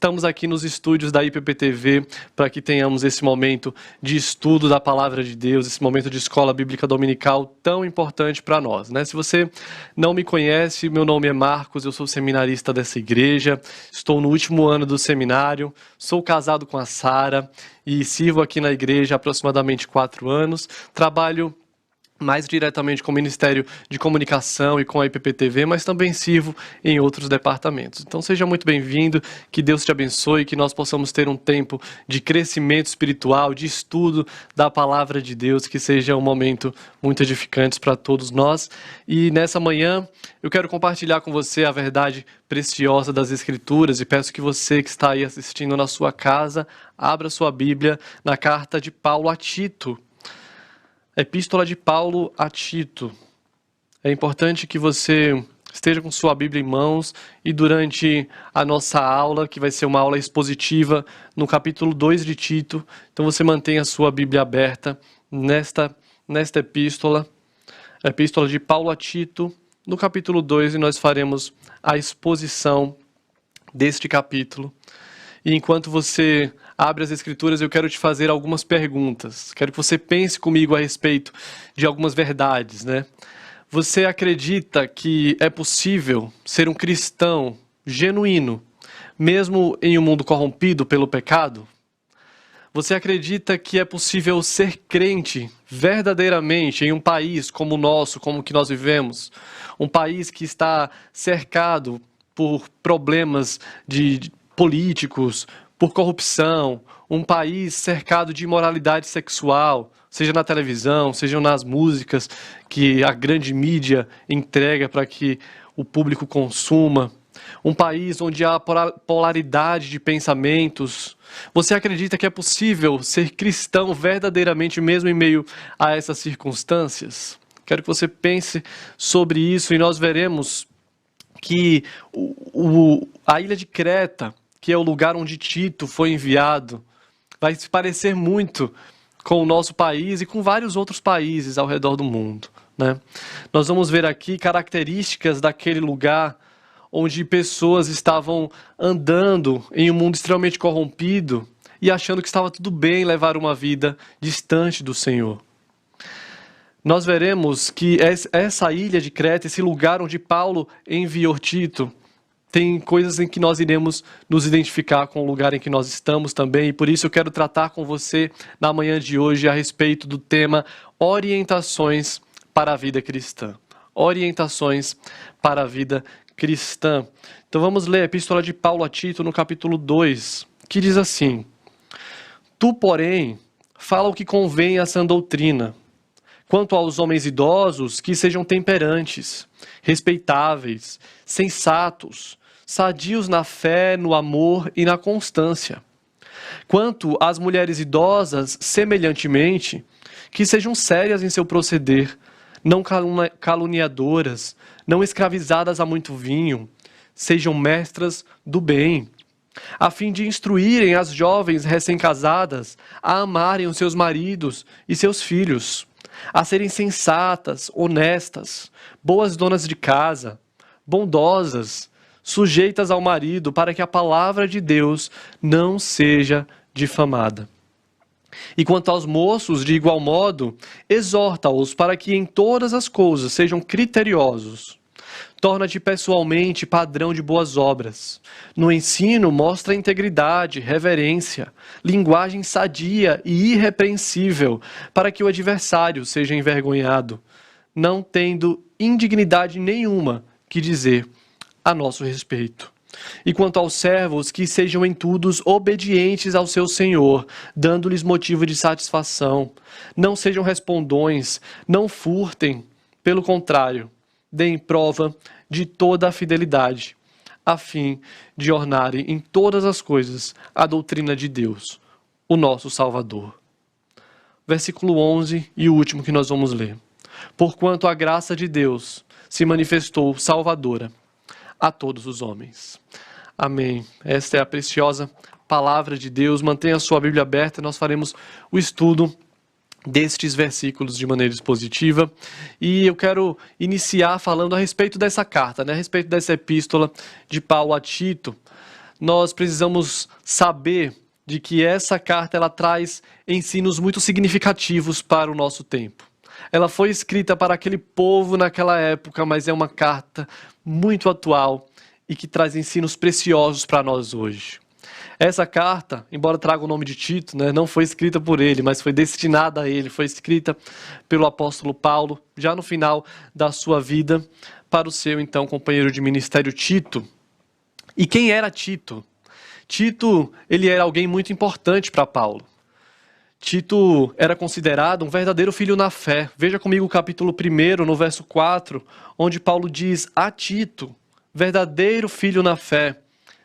estamos aqui nos estúdios da IPPTV para que tenhamos esse momento de estudo da Palavra de Deus, esse momento de escola bíblica dominical tão importante para nós, né? Se você não me conhece, meu nome é Marcos, eu sou seminarista dessa igreja, estou no último ano do seminário, sou casado com a Sara e sirvo aqui na igreja há aproximadamente 4 anos, trabalho mais diretamente com o Ministério de Comunicação e com a IPPTV, mas também sirvo em outros departamentos. Então seja muito bem-vindo, que Deus te abençoe, que nós possamos ter um tempo de crescimento espiritual, de estudo da Palavra de Deus, que seja um momento muito edificante para todos nós. E nessa manhã eu quero compartilhar com você a verdade preciosa das Escrituras e peço que você que está aí assistindo na sua casa, abra sua Bíblia na carta de Paulo a Tito. Epístola de Paulo a Tito. É importante que você esteja com sua Bíblia em mãos e durante a nossa aula, que vai ser uma aula expositiva, no capítulo 2 de Tito, então você mantenha a sua Bíblia aberta nesta epístola, a epístola de Paulo a Tito, no capítulo 2, e nós faremos a exposição deste capítulo. E enquanto você abre as Escrituras, eu quero te fazer algumas perguntas. Quero que você pense comigo a respeito de algumas verdades, né? Você acredita que é possível ser um cristão genuíno, mesmo em um mundo corrompido pelo pecado? Você acredita que é possível ser crente verdadeiramente em um país como o nosso, como o que nós vivemos? Um país que está cercado por problemas de políticos, por corrupção, um país cercado de imoralidade sexual, seja na televisão, seja nas músicas que a grande mídia entrega para que o público consuma, um país onde há polaridade de pensamentos. Você acredita que é possível ser cristão verdadeiramente mesmo em meio a essas circunstâncias? Quero que você pense sobre isso e nós veremos que a ilha de Creta, que é o lugar onde Tito foi enviado, vai se parecer muito com o nosso país e com vários outros países ao redor do mundo, né? Nós vamos ver aqui características daquele lugar onde pessoas estavam andando em um mundo extremamente corrompido e achando que estava tudo bem levar uma vida distante do Senhor. Nós veremos que essa ilha de Creta, esse lugar onde Paulo enviou Tito, tem coisas em que nós iremos nos identificar com o lugar em que nós estamos também, e por isso eu quero tratar com você na manhã de hoje a respeito do tema orientações para a vida cristã. Orientações para a vida cristã. Então vamos ler a Epístola de Paulo a Tito no capítulo 2, que diz assim: Tu, porém, fala o que convém à sã doutrina. Quanto aos homens idosos, que sejam temperantes, respeitáveis, sensatos, sadios na fé, no amor e na constância. Quanto às mulheres idosas, semelhantemente, que sejam sérias em seu proceder, não caluniadoras, não escravizadas a muito vinho, sejam mestras do bem, a fim de instruírem as jovens recém-casadas a amarem os seus maridos e seus filhos, a serem sensatas, honestas, boas donas de casa, bondosas, sujeitas ao marido, para que a palavra de Deus não seja difamada. E quanto aos moços, de igual modo, exorta-os para que em todas as coisas sejam criteriosos. Torna-te pessoalmente padrão de boas obras. No ensino, mostra integridade, reverência, linguagem sadia e irrepreensível, para que o adversário seja envergonhado, não tendo indignidade nenhuma que dizer a nosso respeito. E quanto aos servos, que sejam em tudo obedientes ao seu Senhor, dando-lhes motivo de satisfação. Não sejam respondões, não furtem, pelo contrário, deem prova de toda a fidelidade, a fim de ornarem em todas as coisas a doutrina de Deus, o nosso Salvador. Versículo 11 e o último que nós vamos ler. Porquanto a graça de Deus se manifestou salvadora a todos os homens. Amém. Esta é a preciosa palavra de Deus. Mantenha a sua Bíblia aberta, nós faremos o estudo destes versículos de maneira expositiva. E eu quero iniciar falando a respeito dessa carta, a respeito dessa epístola de Paulo a Tito. nós precisamos saber de que essa carta ela traz ensinos muito significativos para o nosso tempo. Ela foi escrita para aquele povo naquela época, mas é uma carta muito atual e que traz ensinos preciosos para nós hoje. Essa carta, embora traga o nome de Tito, né, não foi escrita por ele, mas foi destinada a ele, foi escrita pelo apóstolo Paulo, já no final da sua vida, para o seu então companheiro de ministério Tito. E quem era Tito? Tito, ele era alguém muito importante para Paulo. Tito era considerado um verdadeiro filho na fé. Veja comigo o capítulo 1, no verso 4, onde Paulo diz a Tito, verdadeiro filho na fé,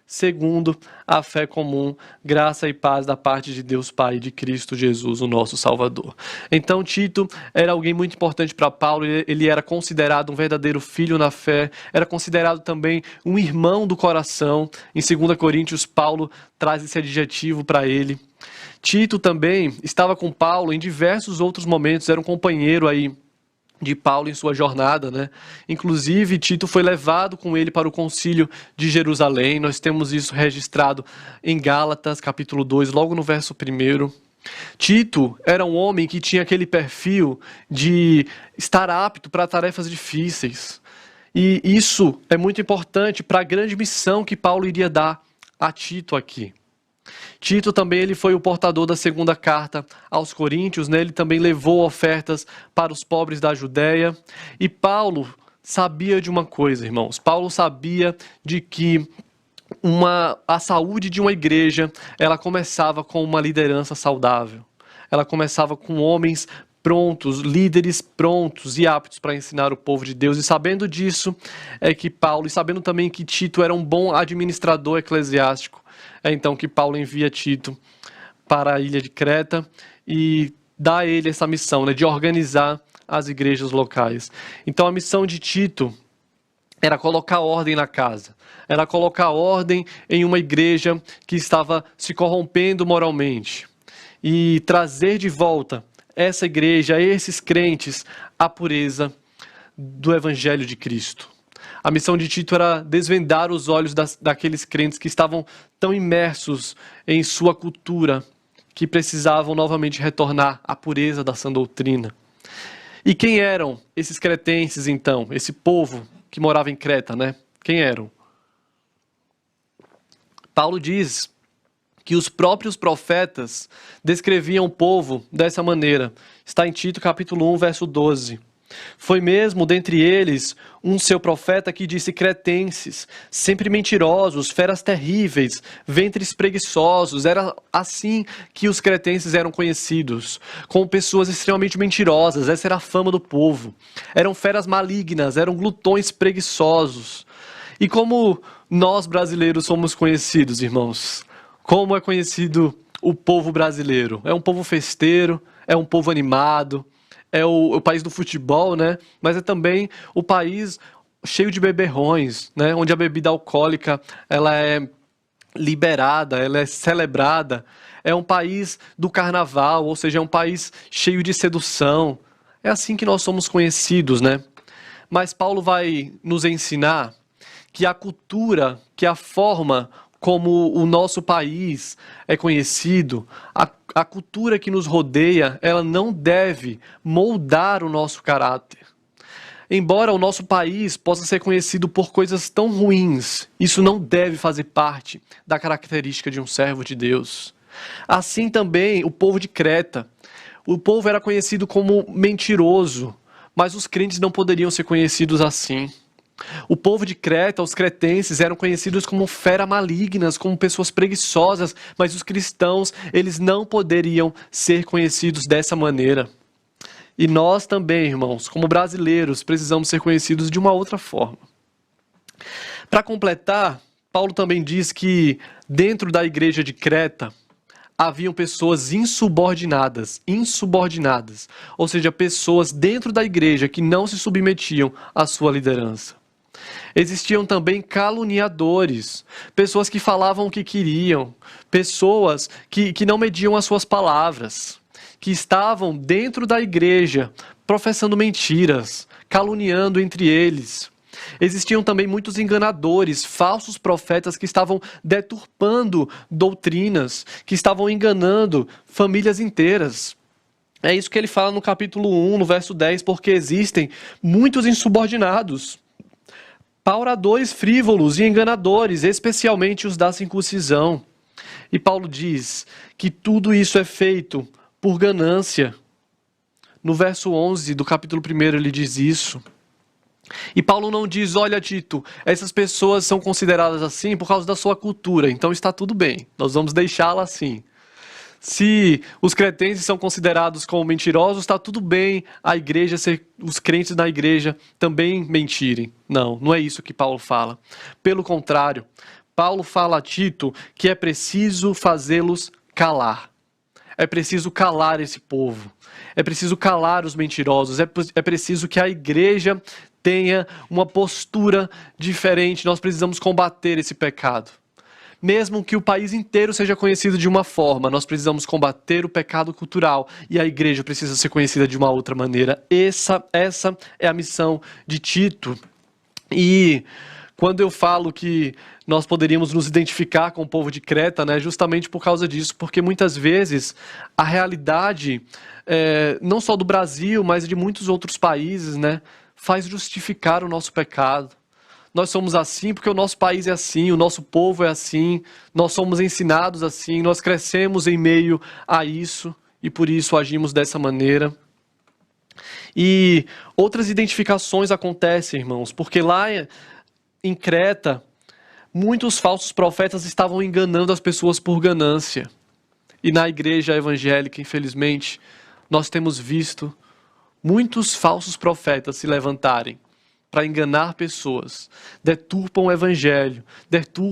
segundo a fé comum, graça e paz da parte de Deus Pai e de Cristo Jesus, o nosso Salvador. Então Tito era alguém muito importante para Paulo, ele era considerado um verdadeiro filho na fé, era considerado também um irmão do coração. Em 2 Coríntios, Paulo traz esse adjetivo para ele. Tito também estava com Paulo em diversos outros momentos, era um companheiro aí de Paulo em sua jornada, né? Inclusive, Tito foi levado com ele para o concílio de Jerusalém. Nós temos isso registrado em Gálatas, capítulo 2, logo no verso 1. Tito era um homem que tinha aquele perfil de estar apto para tarefas difíceis. E isso é muito importante para a grande missão que Paulo iria dar a Tito aqui. Tito também ele foi o portador da segunda carta aos Coríntios, né? Ele também levou ofertas para os pobres da Judéia. E Paulo sabia de uma coisa, irmãos. Paulo sabia de que a saúde de uma igreja, ela começava com uma liderança saudável. Ela começava com homens prontos, líderes prontos e aptos para ensinar o povo de Deus. E sabendo disso, é que Paulo, e sabendo também que Tito era um bom administrador eclesiástico, é então que Paulo envia Tito para a ilha de Creta e dá a ele essa missão, né, de organizar as igrejas locais. Então a missão de Tito era colocar ordem na casa, era colocar ordem em uma igreja que estava se corrompendo moralmente e trazer de volta essa igreja, esses crentes, à pureza do Evangelho de Cristo. A missão de Tito era desvendar os olhos daqueles crentes que estavam tão imersos em sua cultura, que precisavam novamente retornar à pureza da sã doutrina. E quem eram esses cretenses, então? Esse povo que morava em Creta, né? Quem eram? Paulo diz que os próprios profetas descreviam o povo dessa maneira. Está em Tito capítulo 1, verso 12. Foi mesmo dentre eles um seu profeta que disse: cretenses, sempre mentirosos, feras terríveis, ventres preguiçosos. Era assim que os cretenses eram conhecidos, como pessoas extremamente mentirosas. Essa era a fama do povo. Eram feras malignas, eram glutões preguiçosos. E como nós brasileiros somos conhecidos, irmãos? Como é conhecido o povo brasileiro? É um povo festeiro, é um povo animado, é o país do futebol, né? Mas é também o país cheio de beberrões, né? Onde a bebida alcoólica ela é liberada, ela é celebrada. É um país do carnaval, ou seja, é um país cheio de sedução. É assim que nós somos conhecidos, né? Mas Paulo vai nos ensinar que a cultura, que a forma como o nosso país é conhecido, a cultura que nos rodeia, ela não deve moldar o nosso caráter. Embora o nosso país possa ser conhecido por coisas tão ruins, isso não deve fazer parte da característica de um servo de Deus. Assim também o povo de Creta. O povo era conhecido como mentiroso, mas os crentes não poderiam ser conhecidos assim. O povo de Creta, os cretenses, eram conhecidos como feras malignas, como pessoas preguiçosas, mas os cristãos, eles não poderiam ser conhecidos dessa maneira. E nós também, irmãos, como brasileiros, precisamos ser conhecidos de uma outra forma. Para completar, Paulo também diz que dentro da igreja de Creta, haviam pessoas insubordinadas, ou seja, pessoas dentro da igreja que não se submetiam à sua liderança. Existiam também caluniadores, pessoas que falavam o que queriam, pessoas que não mediam as suas palavras, que estavam dentro da igreja professando mentiras, caluniando entre eles. Existiam também muitos enganadores, falsos profetas que estavam deturpando doutrinas, que estavam enganando famílias inteiras. É isso que ele fala no capítulo 1, no verso 10, porque existem muitos insubordinados, pauradores frívolos e enganadores, especialmente os da circuncisão. E Paulo diz que tudo isso é feito por ganância. No verso 11 do capítulo 1 ele diz isso. E Paulo não diz, olha Tito, essas pessoas são consideradas assim por causa da sua cultura, então está tudo bem, nós vamos deixá-la assim. Se os cretenses são considerados como mentirosos, está tudo bem a igreja, os crentes na igreja também mentirem. Não, não é isso que Paulo fala. Pelo contrário, Paulo fala a Tito que é preciso fazê-los calar. É preciso calar esse povo. É preciso calar os mentirosos. É preciso que a igreja tenha uma postura diferente. Nós precisamos combater esse pecado. Mesmo que o país inteiro seja conhecido de uma forma, nós precisamos combater o pecado cultural e a igreja precisa ser conhecida de uma outra maneira. Essa é a missão de Tito. E quando eu falo que nós poderíamos nos identificar com o povo de Creta, né, justamente por causa disso, porque muitas vezes a realidade, não só do Brasil, mas de muitos outros países, né, faz justificar o nosso pecado. Nós somos assim porque o nosso país é assim, o nosso povo é assim, nós somos ensinados assim, nós crescemos em meio a isso e por isso agimos dessa maneira. E outras identificações acontecem, irmãos, porque lá em Creta, muitos falsos profetas estavam enganando as pessoas por ganância. E na igreja evangélica, infelizmente, nós temos visto muitos falsos profetas se levantarem para enganar pessoas, deturpam o evangelho,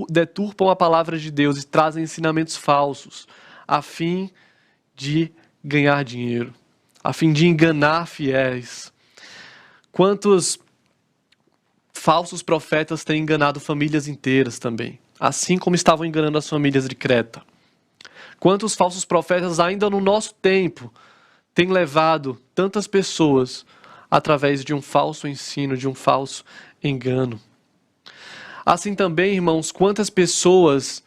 deturpam a palavra de Deus e trazem ensinamentos falsos, a fim de ganhar dinheiro, a fim de enganar fiéis. Quantos falsos profetas têm enganado famílias inteiras também, assim como estavam enganando as famílias de Creta? Quantos falsos profetas ainda no nosso tempo têm levado tantas pessoas através de um falso ensino, de um falso engano? Assim também, irmãos, quantas pessoas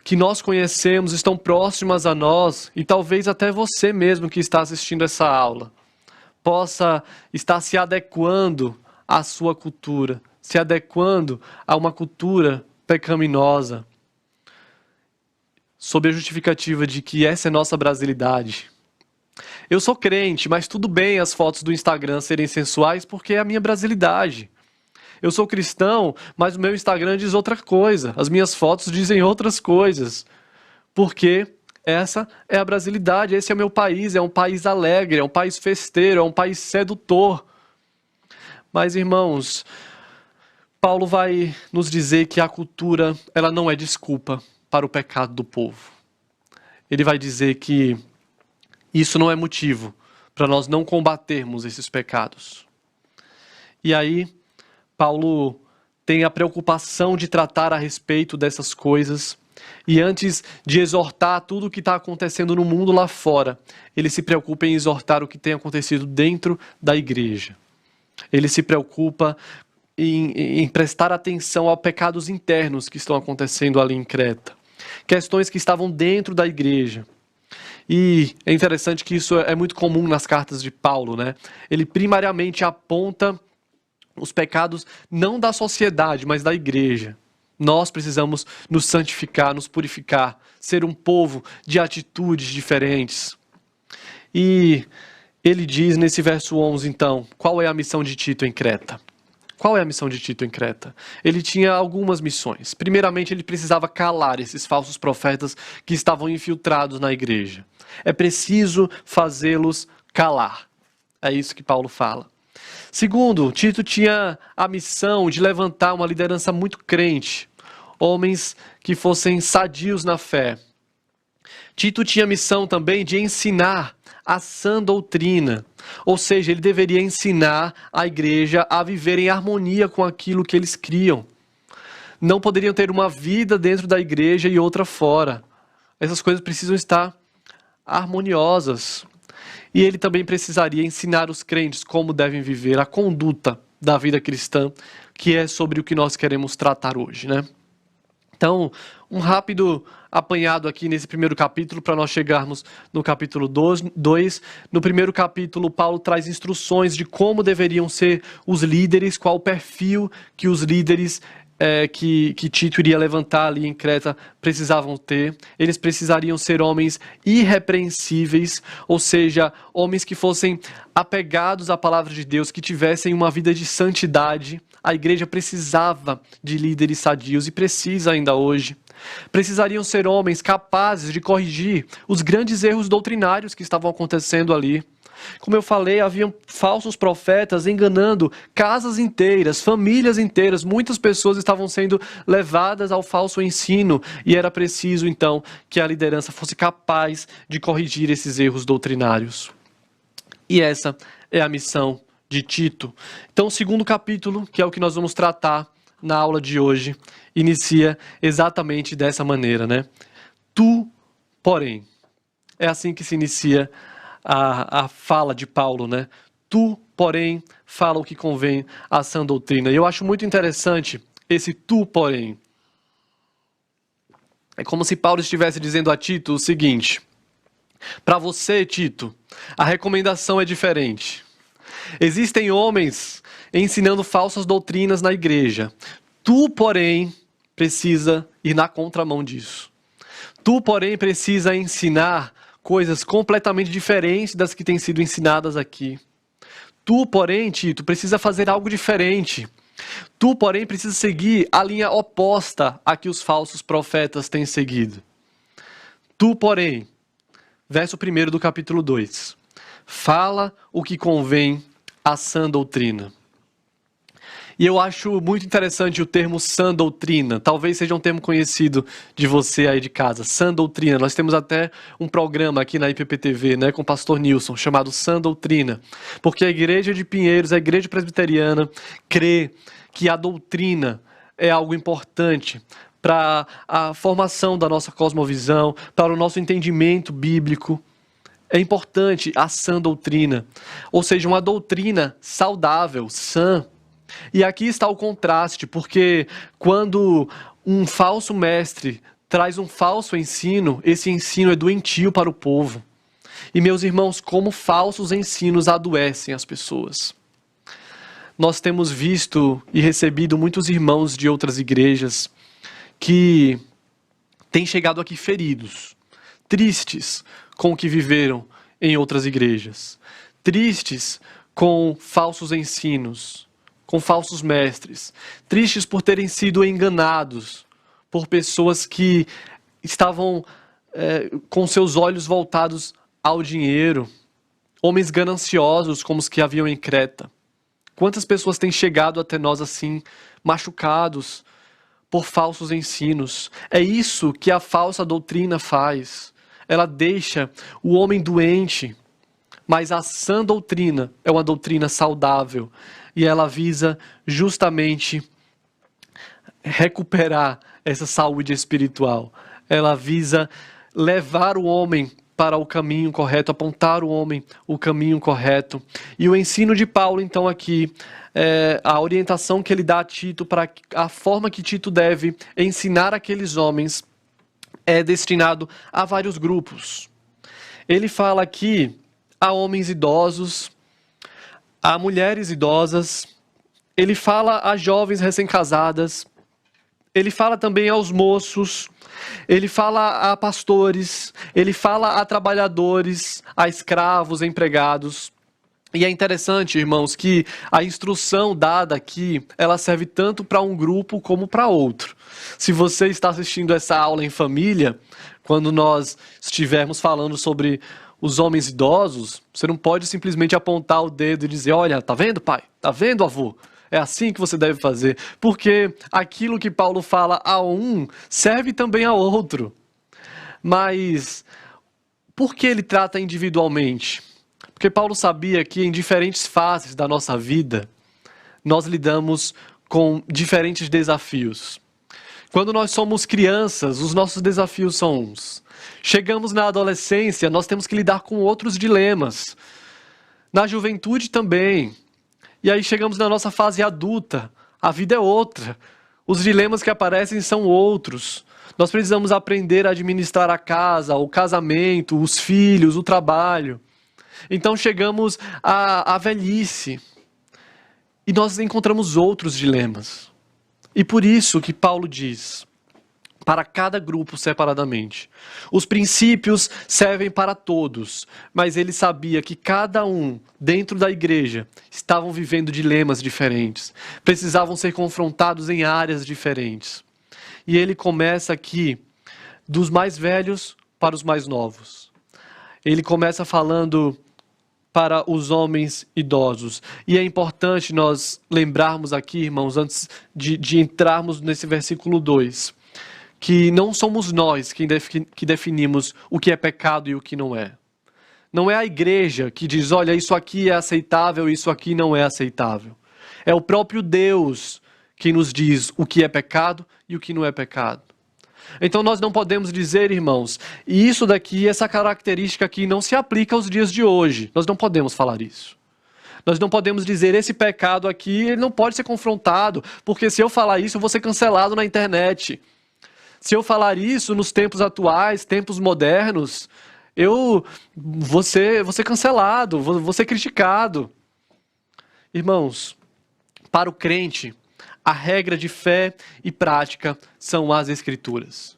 que nós conhecemos estão próximas a nós, e talvez até você mesmo que está assistindo essa aula, possa estar se adequando à sua cultura, se adequando a uma cultura pecaminosa, sob a justificativa de que essa é nossa brasilidade. Eu sou crente, mas tudo bem as fotos do Instagram serem sensuais porque é a minha brasilidade. Eu sou cristão, mas o meu Instagram diz outra coisa. As minhas fotos dizem outras coisas. Porque essa é a brasilidade, esse é o meu país, é um país alegre, é um país festeiro, é um país sedutor. Mas, irmãos, Paulo vai nos dizer que a cultura, ela não é desculpa para o pecado do povo. Ele vai dizer que isso não é motivo para nós não combatermos esses pecados. E aí, Paulo tem a preocupação de tratar a respeito dessas coisas. E antes de exortar tudo o que está acontecendo no mundo lá fora, ele se preocupa em exortar o que tem acontecido dentro da igreja. Ele se preocupa em prestar atenção aos pecados internos que estão acontecendo ali em Creta. Questões que estavam dentro da igreja. E é interessante que isso é muito comum nas cartas de Paulo, né? Ele primariamente aponta os pecados não da sociedade, mas da igreja. Nós precisamos nos santificar, nos purificar, ser um povo de atitudes diferentes. E ele diz nesse verso 11, então, qual é a missão de Tito em Creta? Qual é a missão de Tito em Creta? Ele tinha algumas missões. Primeiramente, ele precisava calar esses falsos profetas que estavam infiltrados na igreja. É preciso fazê-los calar. É isso que Paulo fala. Segundo, Tito tinha a missão de levantar uma liderança muito crente, homens que fossem sadios na fé. Tito tinha a missão também de ensinar a sã doutrina, ou seja, ele deveria ensinar a igreja a viver em harmonia com aquilo que eles criam. Não poderiam ter uma vida dentro da igreja e outra fora. Essas coisas precisam estar harmoniosas. E ele também precisaria ensinar os crentes como devem viver, a conduta da vida cristã, que é sobre o que nós queremos tratar hoje, né? Então, um rápido apanhado aqui nesse primeiro capítulo para nós chegarmos no capítulo 2. No primeiro capítulo, Paulo traz instruções de como deveriam ser os líderes, qual o perfil que os líderes que Tito iria levantar ali em Creta precisavam ter. Eles precisariam ser homens irrepreensíveis, ou seja, homens que fossem apegados à palavra de Deus, que tivessem uma vida de santidade. A igreja precisava de líderes sadios e precisa ainda hoje. Precisariam ser homens capazes de corrigir os grandes erros doutrinários que estavam acontecendo ali. Como eu falei, haviam falsos profetas enganando casas inteiras, famílias inteiras. Muitas pessoas estavam sendo levadas ao falso ensino e era preciso, então, que a liderança fosse capaz de corrigir esses erros doutrinários. E essa é a missão de Tito. Então, o segundo capítulo, que é o que nós vamos tratar na aula de hoje, inicia exatamente dessa maneira, né? Tu, porém. É assim que se inicia a fala de Paulo, né? Tu, porém, fala o que convém à sã doutrina. E eu acho muito interessante esse tu, porém. É como se Paulo estivesse dizendo a Tito o seguinte: para você, Tito, a recomendação é diferente. Existem homens ensinando falsas doutrinas na igreja. Tu, porém, precisa ir na contramão disso. Tu, porém, precisa ensinar coisas completamente diferentes das que têm sido ensinadas aqui. Tu, porém, Tito, precisa fazer algo diferente. Tu, porém, precisa seguir a linha oposta a que os falsos profetas têm seguido. Tu, porém, verso 1 do capítulo 2, fala o que convém à sã doutrina. E eu acho muito interessante o termo sã doutrina. Talvez seja um termo conhecido de você aí de casa. Sã doutrina. Nós temos até um programa aqui na IPPTV, né, com o pastor Nilson, chamado Sã Doutrina. Porque a igreja de Pinheiros, a igreja presbiteriana, crê que a doutrina é algo importante para a formação da nossa cosmovisão, para o nosso entendimento bíblico. É importante a sã doutrina. Ou seja, uma doutrina saudável, sã. E aqui está o contraste, porque quando um falso mestre traz um falso ensino, esse ensino é doentio para o povo. E meus irmãos, como falsos ensinos adoecem as pessoas. Nós temos visto e recebido muitos irmãos de outras igrejas que têm chegado aqui feridos, tristes com o que viveram em outras igrejas, tristes com falsos ensinos, com falsos mestres, tristes por terem sido enganados por pessoas que estavam com seus olhos voltados ao dinheiro, homens gananciosos como os que haviam em Creta. Quantas pessoas têm chegado até nós assim, machucados por falsos ensinos? É isso que a falsa doutrina faz. Ela deixa o homem doente, mas a sã doutrina é uma doutrina saudável. E ela visa justamente recuperar essa saúde espiritual. Ela visa levar o homem para o caminho correto, apontar o homem o caminho correto. E o ensino de Paulo, então, aqui, a orientação que ele dá a Tito, para a forma que Tito deve ensinar aqueles homens, é destinado a vários grupos. Ele fala aqui a homens idosos, a mulheres idosas, ele fala a jovens recém-casadas, ele fala também aos moços, ele fala a pastores, ele fala a trabalhadores, a escravos, empregados. E é interessante, irmãos, que a instrução dada aqui, ela serve tanto para um grupo como para outro. Se você está assistindo essa aula em família, quando nós estivermos falando sobre os homens idosos, você não pode simplesmente apontar o dedo e dizer: olha, tá vendo, pai? Tá vendo, avô? É assim que você deve fazer. Porque aquilo que Paulo fala a um serve também a outro. Mas por que ele trata individualmente? Porque Paulo sabia que em diferentes fases da nossa vida, nós lidamos com diferentes desafios. Quando nós somos crianças, os nossos desafios são uns. Chegamos na adolescência, nós temos que lidar com outros dilemas. Na juventude também. E aí chegamos na nossa fase adulta, a vida é outra. Os dilemas que aparecem são outros. Nós precisamos aprender a administrar a casa, o casamento, os filhos, o trabalho. Então chegamos à velhice e nós encontramos outros dilemas. E por isso que Paulo diz, para cada grupo separadamente. Os princípios servem para todos, mas ele sabia que cada um, dentro da igreja, estavam vivendo dilemas diferentes, precisavam ser confrontados em áreas diferentes. E ele começa aqui dos mais velhos para os mais novos. Ele começa falando para os homens idosos. E é importante nós lembrarmos aqui, irmãos, antes de entrarmos nesse versículo 2, que não somos nós que definimos o que é pecado e o que não é. Não é a igreja que diz, olha, isso aqui é aceitável, isso aqui não é aceitável. É o próprio Deus que nos diz o que é pecado e o que não é pecado. Então nós não podemos dizer, irmãos, e isso daqui, essa característica aqui não se aplica aos dias de hoje. Nós não podemos falar isso. Nós não podemos dizer, esse pecado aqui, ele não pode ser confrontado, porque se eu falar isso, eu vou ser cancelado na internet. Se eu falar isso nos tempos atuais, tempos modernos, eu vou ser cancelado, vou ser criticado. Irmãos, para o crente, a regra de fé e prática são as Escrituras.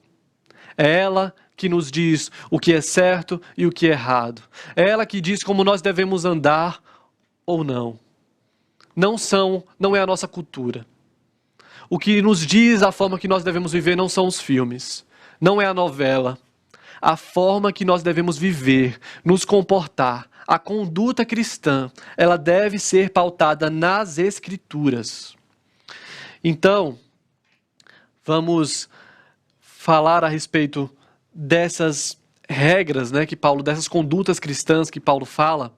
É ela que nos diz o que é certo e o que é errado. É ela que diz como nós devemos andar ou não. Não é a nossa cultura. O que nos diz a forma que nós devemos viver não são os filmes, não é a novela. A forma que nós devemos viver, nos comportar, a conduta cristã, ela deve ser pautada nas Escrituras. Então, vamos falar a respeito dessas regras, dessas condutas cristãs que Paulo fala.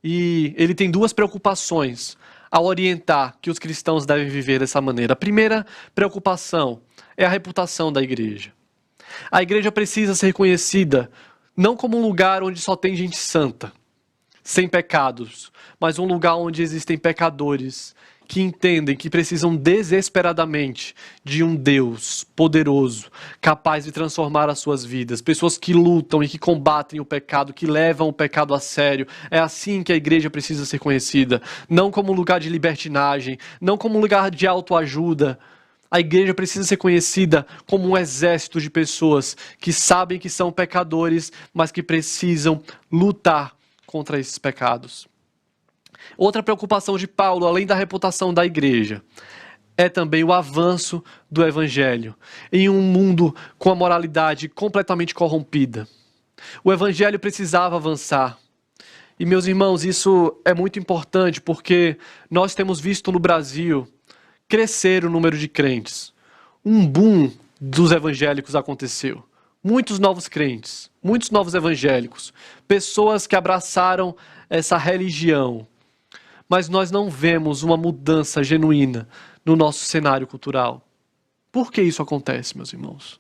E ele tem duas preocupações ao orientar que os cristãos devem viver dessa maneira. A primeira preocupação é a reputação da igreja. A igreja precisa ser conhecida não como um lugar onde só tem gente santa, sem pecados, mas um lugar onde existem pecadores que entendem que precisam desesperadamente de um Deus poderoso, capaz de transformar as suas vidas. Pessoas que lutam e que combatem o pecado, que levam o pecado a sério. É assim que a igreja precisa ser conhecida. Não como um lugar de libertinagem, não como um lugar de autoajuda. A igreja precisa ser conhecida como um exército de pessoas que sabem que são pecadores, mas que precisam lutar contra esses pecados. Outra preocupação de Paulo, além da reputação da igreja, é também o avanço do evangelho em um mundo com a moralidade completamente corrompida. O evangelho precisava avançar. E, meus irmãos, isso é muito importante porque nós temos visto no Brasil crescer o número de crentes. Um boom dos evangélicos aconteceu. Muitos novos crentes, muitos novos evangélicos, pessoas que abraçaram essa religião. Mas nós não vemos uma mudança genuína no nosso cenário cultural. Por que isso acontece, meus irmãos?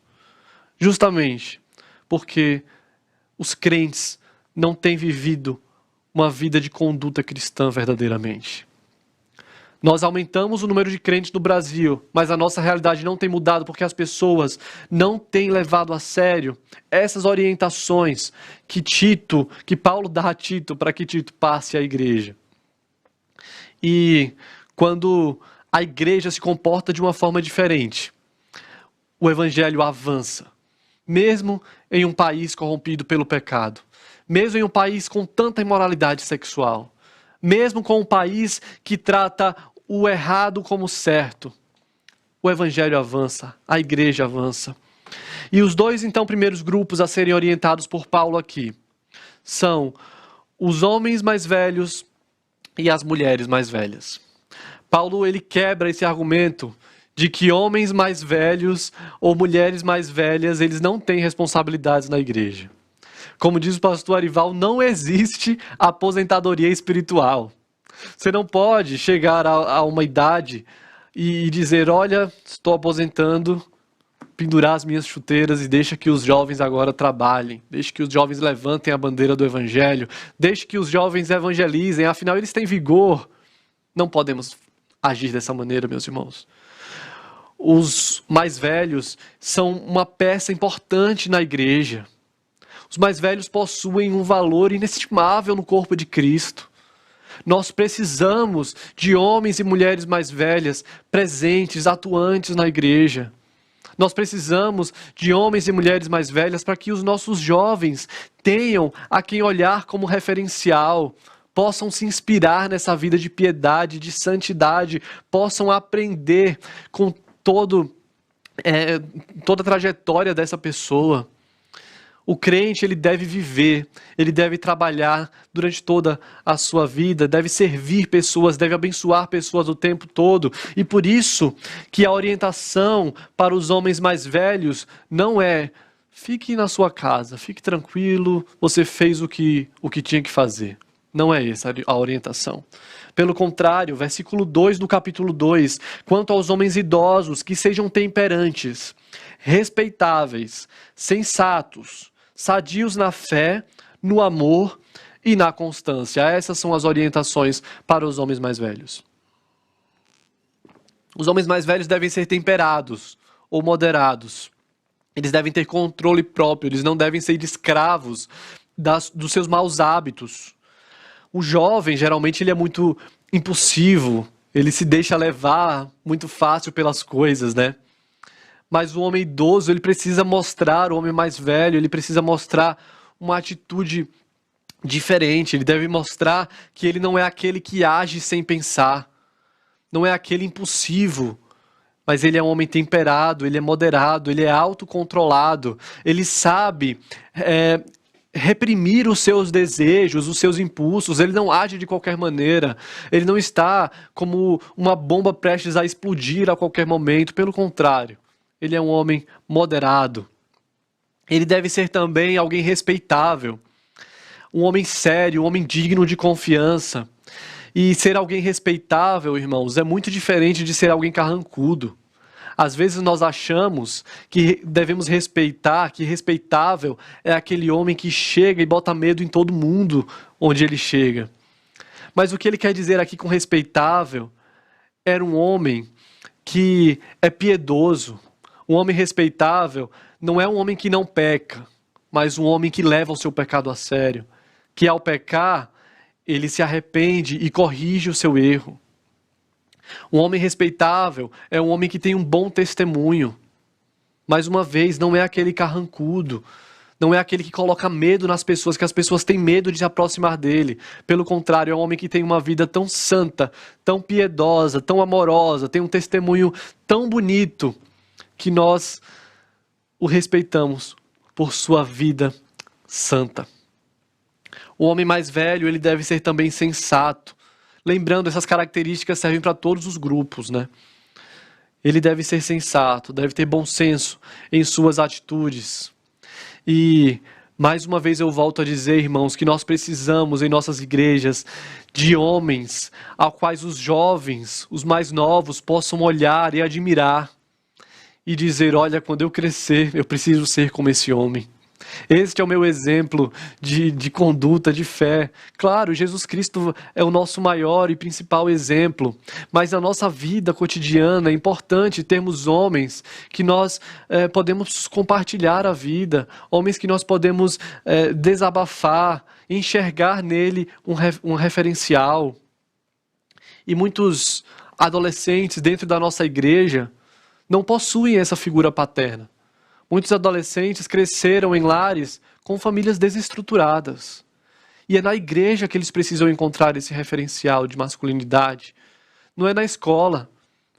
Justamente porque os crentes não têm vivido uma vida de conduta cristã verdadeiramente. Nós aumentamos o número de crentes no Brasil, mas a nossa realidade não tem mudado porque as pessoas não têm levado a sério essas orientações que Paulo dá a Tito para que Tito passe à igreja. E quando a igreja se comporta de uma forma diferente, o evangelho avança. Mesmo em um país corrompido pelo pecado, mesmo em um país com tanta imoralidade sexual, mesmo com um país que trata o errado como certo, o evangelho avança, a igreja avança. E os dois, então, primeiros grupos a serem orientados por Paulo aqui são os homens mais velhos e as mulheres mais velhas. Paulo, ele quebra esse argumento de que homens mais velhos ou mulheres mais velhas, eles não têm responsabilidades na igreja. Como diz o pastor Arival, não existe aposentadoria espiritual. Você não pode chegar a uma idade e dizer, olha, estou aposentando, pendurar as minhas chuteiras e deixa que os jovens agora trabalhem, deixa que os jovens levantem a bandeira do evangelho, deixa que os jovens evangelizem, afinal eles têm vigor. Não podemos agir dessa maneira, meus irmãos. Os mais velhos são uma peça importante na igreja. Os mais velhos possuem um valor inestimável no corpo de Cristo. Nós precisamos de homens e mulheres mais velhas, presentes, atuantes na igreja. Nós precisamos de homens e mulheres mais velhas para que os nossos jovens tenham a quem olhar como referencial, possam se inspirar nessa vida de piedade, de santidade, possam aprender com toda a trajetória dessa pessoa. O crente, ele deve viver, ele deve trabalhar durante toda a sua vida, deve servir pessoas, deve abençoar pessoas o tempo todo. E por isso que a orientação para os homens mais velhos não é: fique na sua casa, fique tranquilo, você fez o que tinha que fazer. Não é essa a orientação. Pelo contrário, versículo 2 do capítulo 2, quanto aos homens idosos, que sejam temperantes, respeitáveis, sensatos, sadios na fé, no amor e na constância. Essas são as orientações para os homens mais velhos. Os homens mais velhos devem ser temperados ou moderados. Eles devem ter controle próprio, eles não devem ser escravos dos seus maus hábitos. O jovem, geralmente, ele é muito impulsivo, ele se deixa levar muito fácil pelas coisas, né? Mas o homem idoso, ele precisa mostrar, o homem mais velho, ele precisa mostrar uma atitude diferente. Ele deve mostrar que ele não é aquele que age sem pensar, não é aquele impulsivo, mas ele é um homem temperado, ele é moderado, ele é autocontrolado, ele sabe reprimir os seus desejos, os seus impulsos, ele não age de qualquer maneira, ele não está como uma bomba prestes a explodir a qualquer momento, pelo contrário. Ele é um homem moderado. Ele deve ser também alguém respeitável. Um homem sério, um homem digno de confiança. E ser alguém respeitável, irmãos, é muito diferente de ser alguém carrancudo. Às vezes nós achamos que devemos respeitar, que respeitável é aquele homem que chega e bota medo em todo mundo onde ele chega. Mas o que ele quer dizer aqui com respeitável era um homem que é piedoso. Um homem respeitável não é um homem que não peca, mas um homem que leva o seu pecado a sério. Que ao pecar, ele se arrepende e corrige o seu erro. Um homem respeitável é um homem que tem um bom testemunho. Mais uma vez, não é aquele carrancudo, não é aquele que coloca medo nas pessoas, que as pessoas têm medo de se aproximar dele. Pelo contrário, é um homem que tem uma vida tão santa, tão piedosa, tão amorosa, tem um testemunho tão bonito, que nós o respeitamos por sua vida santa. O homem mais velho, ele deve ser também sensato. Lembrando, essas características servem para todos os grupos, né? Ele deve ser sensato, deve ter bom senso em suas atitudes. E, mais uma vez eu volto a dizer, irmãos, que nós precisamos em nossas igrejas de homens aos quais os jovens, os mais novos, possam olhar e admirar. E dizer, olha, quando eu crescer, eu preciso ser como esse homem. Este é o meu exemplo de conduta, de fé. Claro, Jesus Cristo é o nosso maior e principal exemplo, mas na nossa vida cotidiana é importante termos homens que nós podemos compartilhar a vida, homens que nós podemos desabafar, enxergar nele um referencial. E muitos adolescentes dentro da nossa igreja não possuem essa figura paterna. Muitos adolescentes cresceram em lares com famílias desestruturadas. E é na igreja que eles precisam encontrar esse referencial de masculinidade. Não é na escola.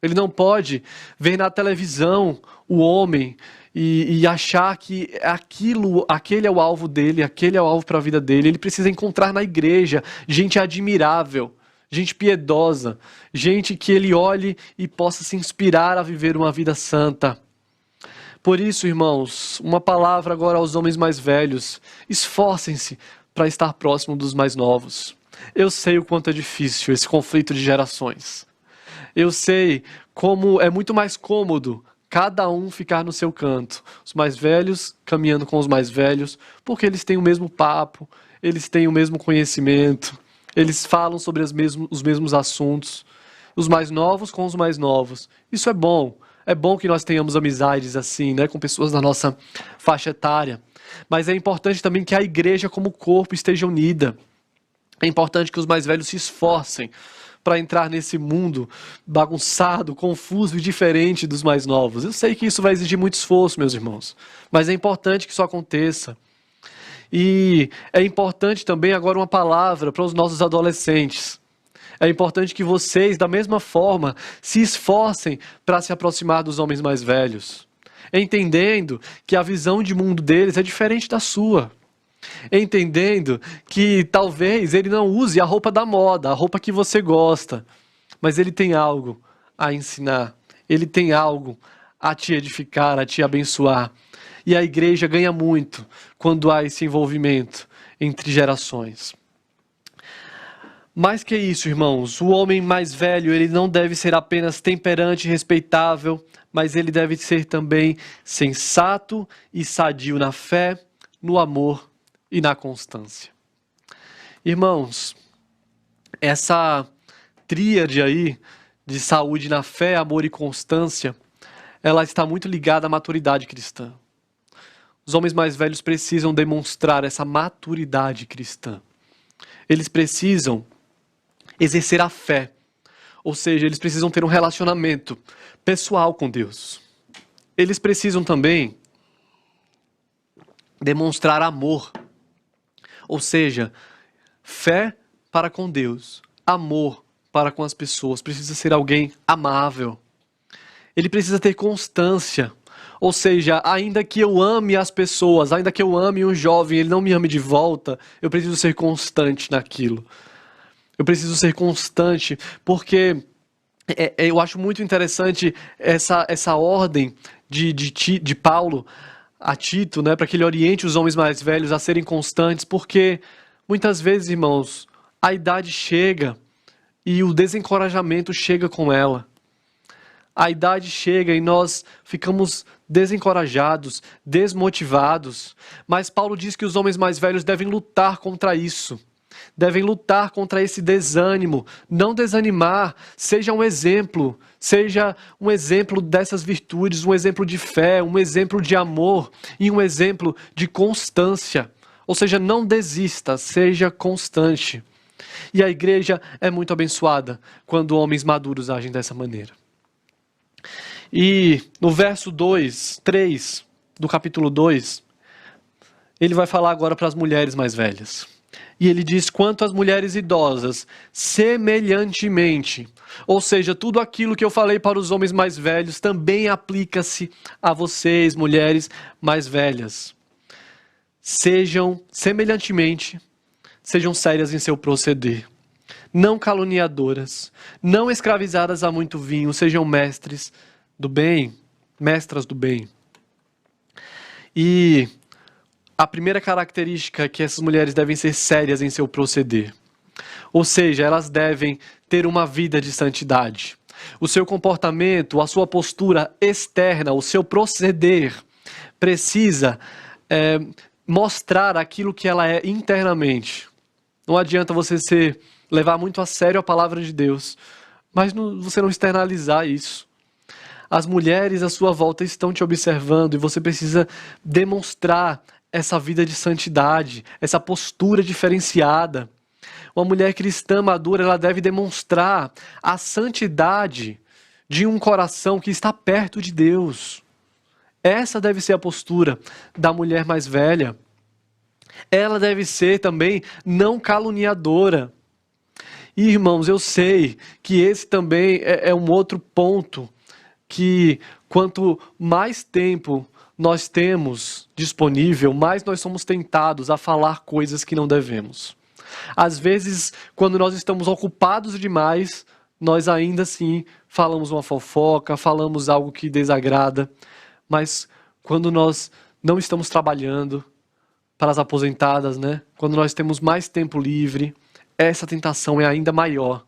Ele não pode ver na televisão o homem e achar que aquele é o alvo dele, aquele é o alvo para a vida dele. Ele precisa encontrar na igreja gente admirável, gente piedosa, gente que ele olhe e possa se inspirar a viver uma vida santa. Por isso, irmãos, uma palavra agora aos homens mais velhos: esforcem-se para estar próximo dos mais novos. Eu sei o quanto é difícil esse conflito de gerações. Eu sei como é muito mais cômodo cada um ficar no seu canto. Os mais velhos caminhando com os mais velhos, porque eles têm o mesmo papo, eles têm o mesmo conhecimento, Eles falam sobre os mesmos assuntos, os mais novos com os mais novos. Isso é bom. É bom que nós tenhamos amizades assim, né, com pessoas da nossa faixa etária. Mas é importante também que a igreja como corpo esteja unida. É importante que os mais velhos se esforcem para entrar nesse mundo bagunçado, confuso e diferente dos mais novos. Eu sei que isso vai exigir muito esforço, meus irmãos, mas é importante que isso aconteça. E é importante também agora uma palavra para os nossos adolescentes. É importante que vocês, da mesma forma, se esforcem para se aproximar dos homens mais velhos, entendendo que a visão de mundo deles é diferente da sua. Entendendo que talvez ele não use a roupa da moda, a roupa que você gosta, mas ele tem algo a ensinar, ele tem algo a te edificar, a te abençoar. E a igreja ganha muito quando há esse envolvimento entre gerações. Mais que isso, irmãos, o homem mais velho, ele não deve ser apenas temperante e respeitável, mas ele deve ser também sensato e sadio na fé, no amor e na constância. Irmãos, essa tríade aí de saúde na fé, amor e constância, ela está muito ligada à maturidade cristã. Os homens mais velhos precisam demonstrar essa maturidade cristã. Eles precisam exercer a fé, ou seja, eles precisam ter um relacionamento pessoal com Deus. Eles precisam também demonstrar amor, ou seja, fé para com Deus, amor para com as pessoas. Precisa ser alguém amável. Ele precisa ter constância, ou seja, ainda que eu ame as pessoas, ainda que eu ame um jovem, ele não me ame de volta, eu preciso ser constante naquilo. Eu preciso ser constante, porque eu acho muito interessante essa ordem de Paulo a Tito, né, para que ele oriente os homens mais velhos a serem constantes, porque muitas vezes, irmãos, a idade chega e o desencorajamento chega com ela. A idade chega e nós ficamos desencorajados, desmotivados, mas Paulo diz que os homens mais velhos devem lutar contra isso. Devem lutar contra esse desânimo, não desanimar, seja um exemplo dessas virtudes, um exemplo de fé, um exemplo de amor e um exemplo de constância. Ou seja, não desista, seja constante. E a igreja é muito abençoada quando homens maduros agem dessa maneira. E no verso 3 do capítulo 2, ele vai falar agora para as mulheres mais velhas. E ele diz, quanto às mulheres idosas, semelhantemente. Ou seja, tudo aquilo que eu falei para os homens mais velhos também aplica-se a vocês, mulheres mais velhas. Sejam, semelhantemente, sejam sérias em seu proceder. Não caluniadoras, não escravizadas a muito vinho, sejam mestres do bem, mestras do bem. E a primeira característica é que essas mulheres devem ser sérias em seu proceder. Ou seja, elas devem ter uma vida de santidade. O seu comportamento, a sua postura externa, o seu proceder precisa mostrar aquilo que ela é internamente. Não adianta você levar muito a sério a palavra de Deus, mas você não externalizar isso. As mulheres à sua volta estão te observando e você precisa demonstrar essa vida de santidade, essa postura diferenciada. Uma mulher cristã madura, ela deve demonstrar a santidade de um coração que está perto de Deus. Essa deve ser a postura da mulher mais velha. Ela deve ser também não caluniadora. E, irmãos, eu sei que esse também é um outro ponto que quanto mais tempo nós temos disponível, mais nós somos tentados a falar coisas que não devemos. Às vezes, quando nós estamos ocupados demais, nós ainda assim falamos uma fofoca, falamos algo que desagrada, mas quando nós não estamos trabalhando para as aposentadas, né? Quando nós temos mais tempo livre, essa tentação é ainda maior.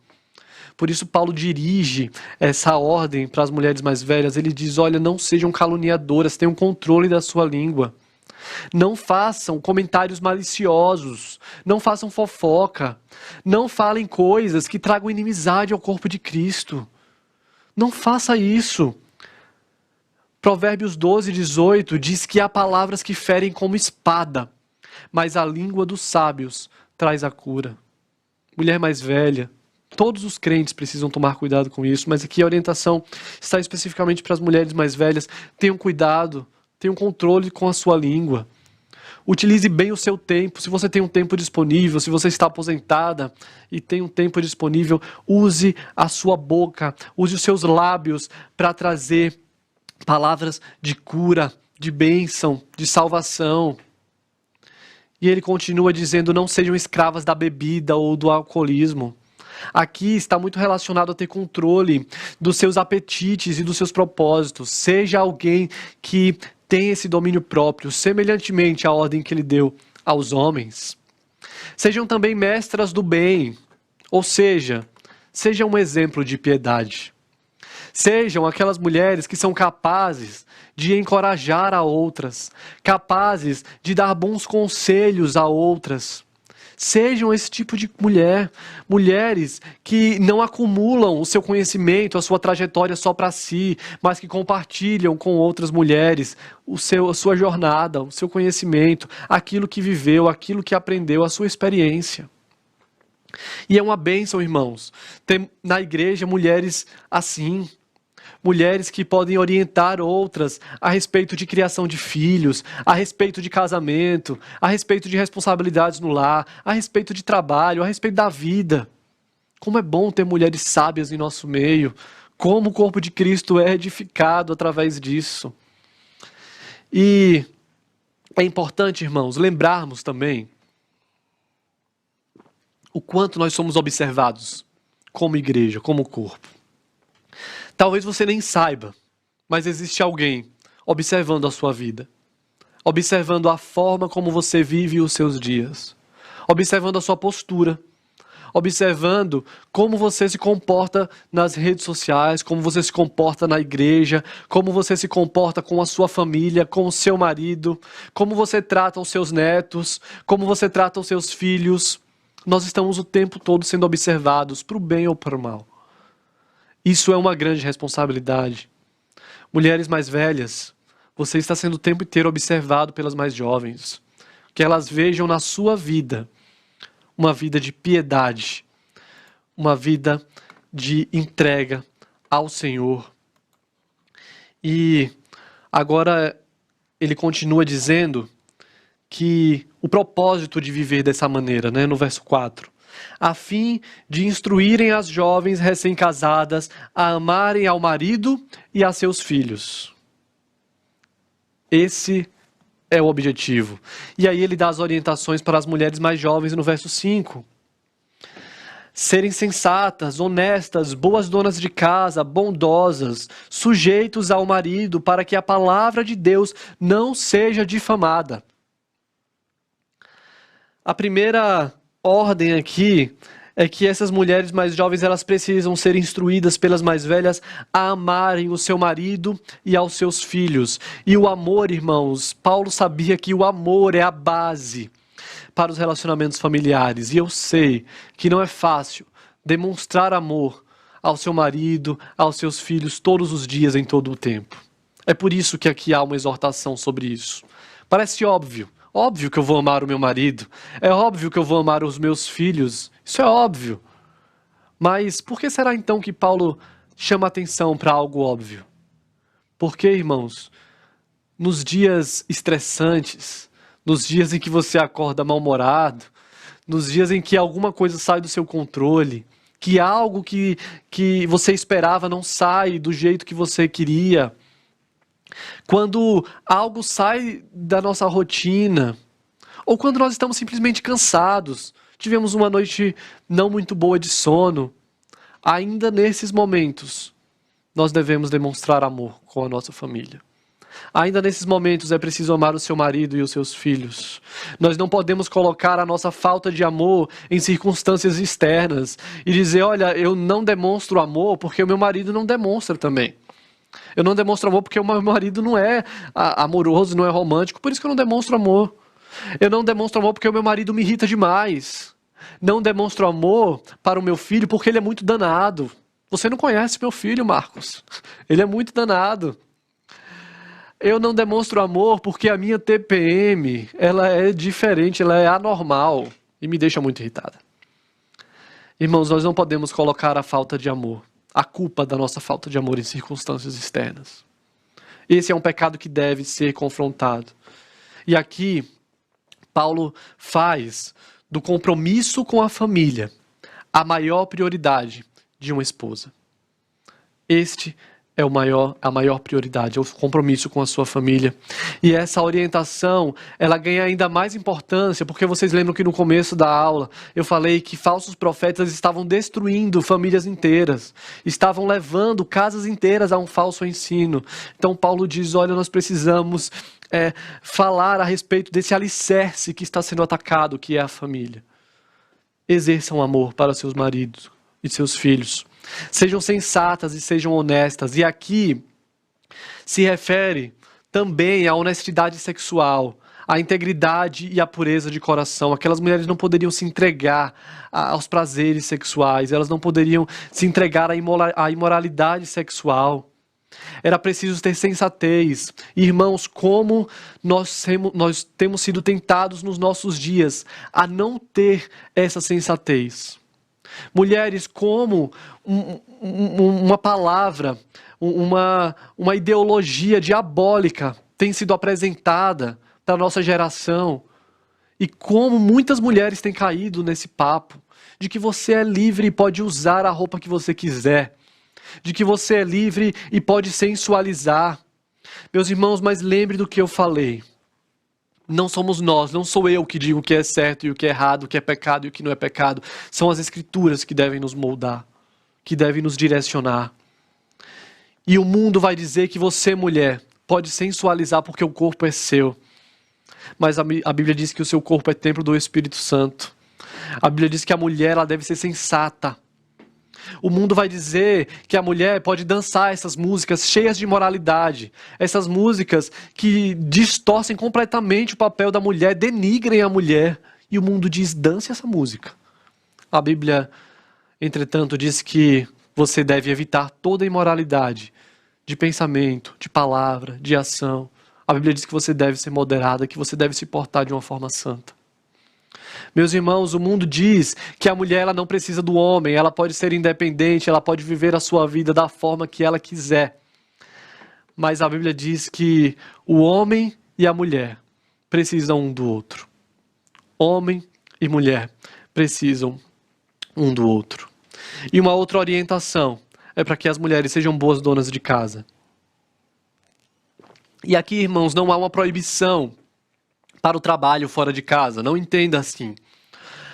Por isso Paulo dirige essa ordem para as mulheres mais velhas. Ele diz, olha, não sejam caluniadoras, tenham controle da sua língua. Não façam comentários maliciosos, não façam fofoca, não falem coisas que tragam inimizade ao corpo de Cristo. Não faça isso. Provérbios 12:18 diz que há palavras que ferem como espada, mas a língua dos sábios traz a cura. Mulher mais velha, todos os crentes precisam tomar cuidado com isso, mas aqui a orientação está especificamente para as mulheres mais velhas. Tenham cuidado, tenham controle com a sua língua. Utilize bem o seu tempo. Se você tem um tempo disponível, se você está aposentada e tem um tempo disponível, use a sua boca, use os seus lábios para trazer palavras de cura, de bênção, de salvação. E ele continua dizendo, não sejam escravas da bebida ou do alcoolismo. Aqui está muito relacionado a ter controle dos seus apetites e dos seus propósitos. Seja alguém que tem esse domínio próprio, semelhantemente à ordem que ele deu aos homens. Sejam também mestras do bem, ou seja, sejam um exemplo de piedade. Sejam aquelas mulheres que são capazes de encorajar a outras, capazes de dar bons conselhos a outras. Sejam esse tipo de mulher, mulheres que não acumulam o seu conhecimento, a sua trajetória só para si, mas que compartilham com outras mulheres a sua jornada, o seu conhecimento, aquilo que viveu, aquilo que aprendeu, a sua experiência. E é uma bênção, irmãos, ter na igreja mulheres assim. Mulheres que podem orientar outras a respeito de criação de filhos, a respeito de casamento, a respeito de responsabilidades no lar, a respeito de trabalho, a respeito da vida. Como é bom ter mulheres sábias em nosso meio, como o corpo de Cristo é edificado através disso. E é importante, irmãos, lembrarmos também o quanto nós somos observados como igreja, como corpo. Talvez você nem saiba, mas existe alguém observando a sua vida, observando a forma como você vive os seus dias, observando a sua postura, observando como você se comporta nas redes sociais, como você se comporta na igreja, como você se comporta com a sua família, com o seu marido, como você trata os seus netos, como você trata os seus filhos. Nós estamos o tempo todo sendo observados, para o bem ou para o mal. Isso é uma grande responsabilidade. Mulheres mais velhas, você está sendo o tempo inteiro observado pelas mais jovens. Que elas vejam na sua vida uma vida de piedade, uma vida de entrega ao Senhor. E agora ele continua dizendo que o propósito de viver dessa maneira, né, no verso 4. A fim de instruírem as jovens recém-casadas a amarem ao marido e a seus filhos. Esse é o objetivo. E aí ele dá as orientações para as mulheres mais jovens no verso 5. Serem sensatas, honestas, boas donas de casa, bondosas, sujeitos ao marido, para que a palavra de Deus não seja difamada. A primeira ordem aqui é que essas mulheres mais jovens, elas precisam ser instruídas pelas mais velhas a amarem o seu marido e aos seus filhos. E o amor, irmãos, Paulo sabia que o amor é a base para os relacionamentos familiares. E eu sei que não é fácil demonstrar amor ao seu marido, aos seus filhos todos os dias, em todo o tempo. É por isso que aqui há uma exortação sobre isso. Parece óbvio. Óbvio que eu vou amar o meu marido. É óbvio que eu vou amar os meus filhos. Isso é óbvio. Mas por que será então que Paulo chama atenção para algo óbvio? Porque, irmãos, nos dias estressantes, nos dias em que você acorda mal-humorado, nos dias em que alguma coisa sai do seu controle, que algo que você esperava não sai do jeito que você queria, quando algo sai da nossa rotina, ou quando nós estamos simplesmente cansados, tivemos uma noite não muito boa de sono, ainda nesses momentos, nós devemos demonstrar amor com a nossa família. Ainda nesses momentos é preciso amar o seu marido e os seus filhos. Nós não podemos colocar a nossa falta de amor em circunstâncias externas e dizer, olha, eu não demonstro amor porque o meu marido não demonstra também. Eu não demonstro amor porque o meu marido não é amoroso, não é romântico, por isso que eu não demonstro amor. Eu não demonstro amor porque o meu marido me irrita demais. Não demonstro amor para o meu filho porque ele é muito danado. Você não conhece meu filho, Marcos. Ele é muito danado. Eu não demonstro amor porque a minha TPM, ela é diferente, ela é anormal e me deixa muito irritada. Irmãos, nós não podemos colocar a falta de amor, a culpa da nossa falta de amor em circunstâncias externas. Esse é um pecado que deve ser confrontado. E aqui, Paulo faz do compromisso com a família a maior prioridade de uma esposa. Este é a maior prioridade, é o compromisso com a sua família. E essa orientação, ela ganha ainda mais importância, porque vocês lembram que no começo da aula eu falei que falsos profetas estavam destruindo famílias inteiras, estavam levando casas inteiras a um falso ensino. Então Paulo diz, olha, nós precisamos falar a respeito desse alicerce que está sendo atacado, que é a família. Exerçam amor para seus maridos e seus filhos. Sejam sensatas e sejam honestas. E aqui se refere também à honestidade sexual, à integridade e à pureza de coração. Aquelas mulheres não poderiam se entregar aos prazeres sexuais, elas não poderiam se entregar à imoralidade sexual. Era preciso ter sensatez. Irmãos, como nós temos sido tentados nos nossos dias a não ter essa sensatez. Mulheres, como uma palavra, uma ideologia diabólica tem sido apresentada para a nossa geração. E como muitas mulheres têm caído nesse papo de que você é livre e pode usar a roupa que você quiser. De que você é livre e pode sensualizar. Meus irmãos, mas lembre do que eu falei. Não somos nós, não sou eu que digo o que é certo e o que é errado, o que é pecado e o que não é pecado. São as Escrituras que devem nos moldar, que devem nos direcionar. E o mundo vai dizer que você, mulher, pode sensualizar porque o corpo é seu. Mas a Bíblia diz que o seu corpo é templo do Espírito Santo. A Bíblia diz que a mulher ela deve ser sensata. O mundo vai dizer que a mulher pode dançar essas músicas cheias de moralidade, essas músicas que distorcem completamente o papel da mulher, denigrem a mulher. E o mundo diz, dance essa música. A Bíblia, entretanto, diz que você deve evitar toda imoralidade de pensamento, de palavra, de ação. A Bíblia diz que você deve ser moderada, que você deve se portar de uma forma santa. Meus irmãos, o mundo diz que a mulher ela não precisa do homem, ela pode ser independente, ela pode viver a sua vida da forma que ela quiser. Mas a Bíblia diz que o homem e a mulher precisam um do outro. Homem e mulher precisam um do outro. E uma outra orientação é para que as mulheres sejam boas donas de casa. E aqui, irmãos, não há uma proibição para o trabalho fora de casa, não entenda assim.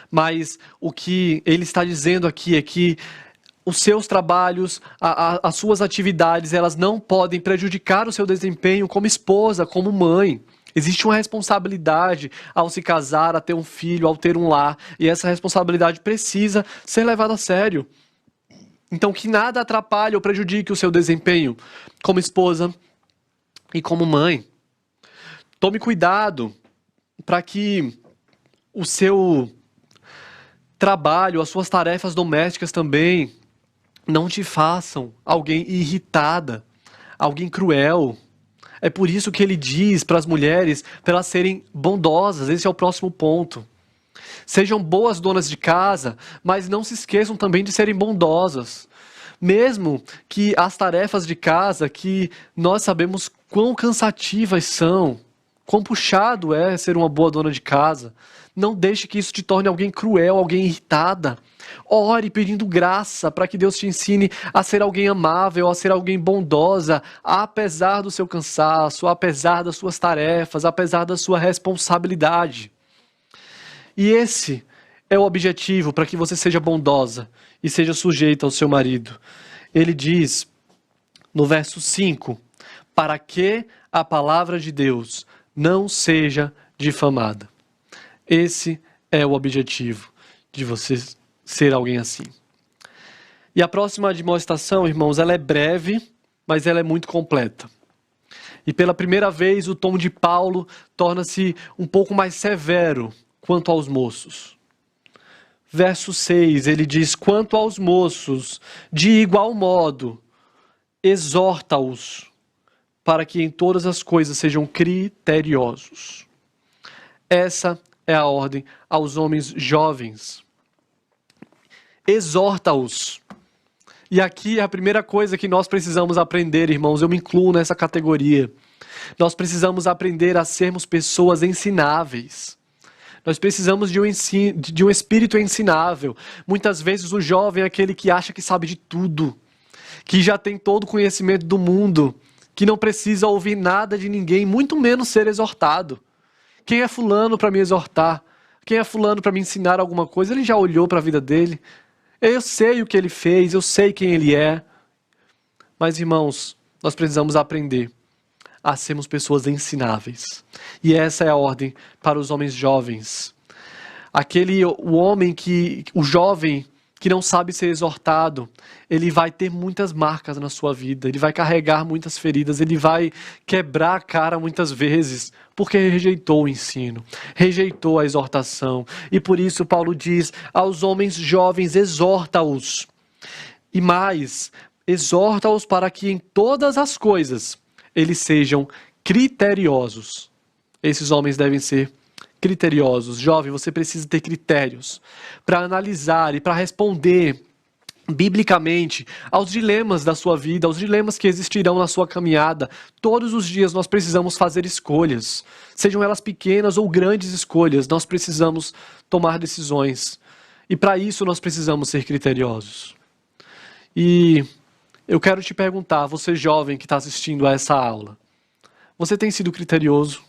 Mas o que ele está dizendo aqui é que os seus trabalhos, as suas atividades, elas não podem prejudicar o seu desempenho como esposa, como mãe. Existe uma responsabilidade ao se casar, a ter um filho, ao ter um lar, e essa responsabilidade precisa ser levada a sério. Então que nada atrapalhe ou prejudique o seu desempenho como esposa e como mãe. Tome cuidado para que o seu trabalho, as suas tarefas domésticas também não te façam alguém irritada, alguém cruel. É por isso que ele diz para as mulheres, para elas serem bondosas. Esse é o próximo ponto. Sejam boas donas de casa, mas não se esqueçam também de serem bondosas. Mesmo que as tarefas de casa, que nós sabemos quão cansativas são, quão puxado é ser uma boa dona de casa, não deixe que isso te torne alguém cruel, alguém irritada. Ore pedindo graça para que Deus te ensine a ser alguém amável, a ser alguém bondosa, apesar do seu cansaço, apesar das suas tarefas, apesar da sua responsabilidade. E esse é o objetivo para que você seja bondosa e seja sujeita ao seu marido. Ele diz no verso 5, para que a palavra de Deus não seja difamada. Esse é o objetivo de você ser alguém assim. E a próxima admoestação, irmãos, ela é breve, mas ela é muito completa. E pela primeira vez o tom de Paulo torna-se um pouco mais severo quanto aos moços. Verso 6, ele diz: quanto aos moços, de igual modo, exorta-os, para que em todas as coisas sejam criteriosos. Essa é a ordem aos homens jovens. Exorta-os. E aqui é a primeira coisa que nós precisamos aprender, irmãos, eu me incluo nessa categoria. Nós precisamos aprender a sermos pessoas ensináveis. Nós precisamos de um espírito ensinável. Muitas vezes o jovem é aquele que acha que sabe de tudo, que já tem todo o conhecimento do mundo, que não precisa ouvir nada de ninguém, muito menos ser exortado. Quem é fulano para me exortar? Quem é fulano para me ensinar alguma coisa? Ele já olhou para a vida dele. Eu sei o que ele fez, eu sei quem ele é. Mas, irmãos, nós precisamos aprender a sermos pessoas ensináveis. E essa é a ordem para os homens jovens. O jovem que não sabe ser exortado, ele vai ter muitas marcas na sua vida, ele vai carregar muitas feridas, ele vai quebrar a cara muitas vezes, porque rejeitou o ensino, rejeitou a exortação. E por isso Paulo diz aos homens jovens: exorta-os. E mais, exorta-os para que em todas as coisas eles sejam criteriosos. Esses homens devem ser criteriosos. Jovem, você precisa ter critérios para analisar e para responder biblicamente aos dilemas da sua vida, aos dilemas que existirão na sua caminhada. Todos os dias nós precisamos fazer escolhas, sejam elas pequenas ou grandes escolhas, nós precisamos tomar decisões. E para isso nós precisamos ser criteriosos. E eu quero te perguntar, você jovem que está assistindo a essa aula, você tem sido criterioso?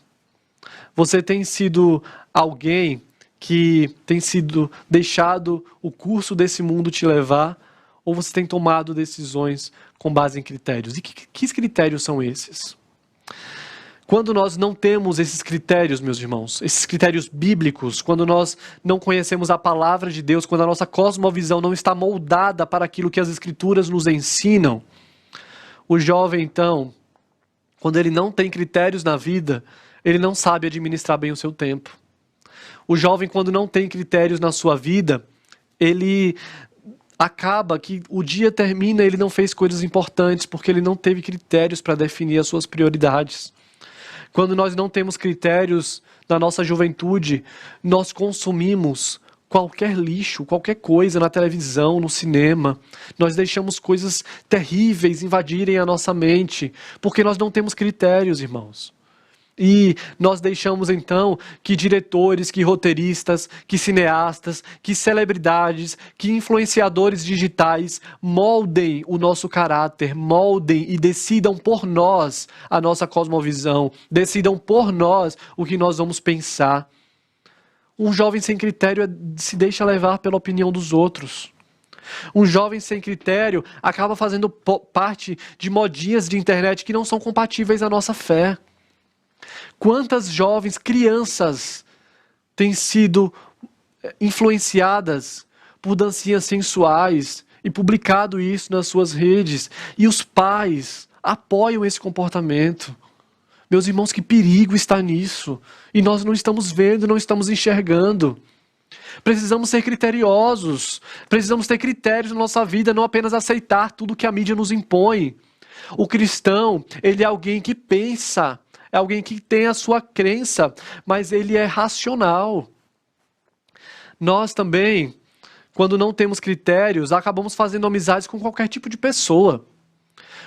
Você tem sido alguém que tem sido deixado o curso desse mundo te levar? Ou você tem tomado decisões com base em critérios? E que critérios são esses? Quando nós não temos esses critérios, meus irmãos, esses critérios bíblicos, quando nós não conhecemos a palavra de Deus, quando a nossa cosmovisão não está moldada para aquilo que as Escrituras nos ensinam, o jovem, então, quando ele não tem critérios na vida, ele não sabe administrar bem o seu tempo. O jovem, quando não tem critérios na sua vida, ele acaba que o dia termina e ele não fez coisas importantes, porque ele não teve critérios para definir as suas prioridades. Quando nós não temos critérios na nossa juventude, nós consumimos qualquer lixo, qualquer coisa na televisão, no cinema. Nós deixamos coisas terríveis invadirem a nossa mente, porque nós não temos critérios, irmãos. E nós deixamos então que diretores, que roteiristas, que cineastas, que celebridades, que influenciadores digitais moldem o nosso caráter, moldem e decidam por nós a nossa cosmovisão, decidam por nós o que nós vamos pensar. Um jovem sem critério se deixa levar pela opinião dos outros. Um jovem sem critério acaba fazendo parte de modinhas de internet que não são compatíveis à nossa fé. Quantas jovens, crianças, têm sido influenciadas por dancinhas sensuais e publicado isso nas suas redes, e os pais apoiam esse comportamento. Meus irmãos, que perigo está nisso, e nós não estamos vendo, não estamos enxergando. Precisamos ser criteriosos, precisamos ter critérios na nossa vida, não apenas aceitar tudo que a mídia nos impõe. O cristão, ele é alguém que pensa, é alguém que tem a sua crença, mas ele é racional. Nós também, quando não temos critérios, acabamos fazendo amizades com qualquer tipo de pessoa.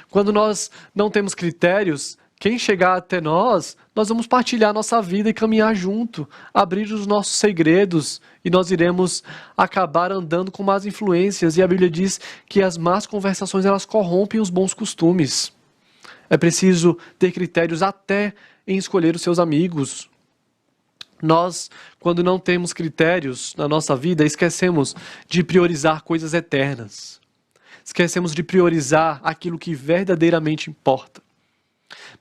Quando nós não temos critérios, quem chegar até nós vamos partilhar nossa vida e caminhar junto, abrir os nossos segredos, e nós iremos acabar andando com más influências. E a Bíblia diz que as más conversações, elas corrompem os bons costumes. É preciso ter critérios até em escolher os seus amigos. Nós, quando não temos critérios na nossa vida, esquecemos de priorizar coisas eternas. Esquecemos de priorizar aquilo que verdadeiramente importa.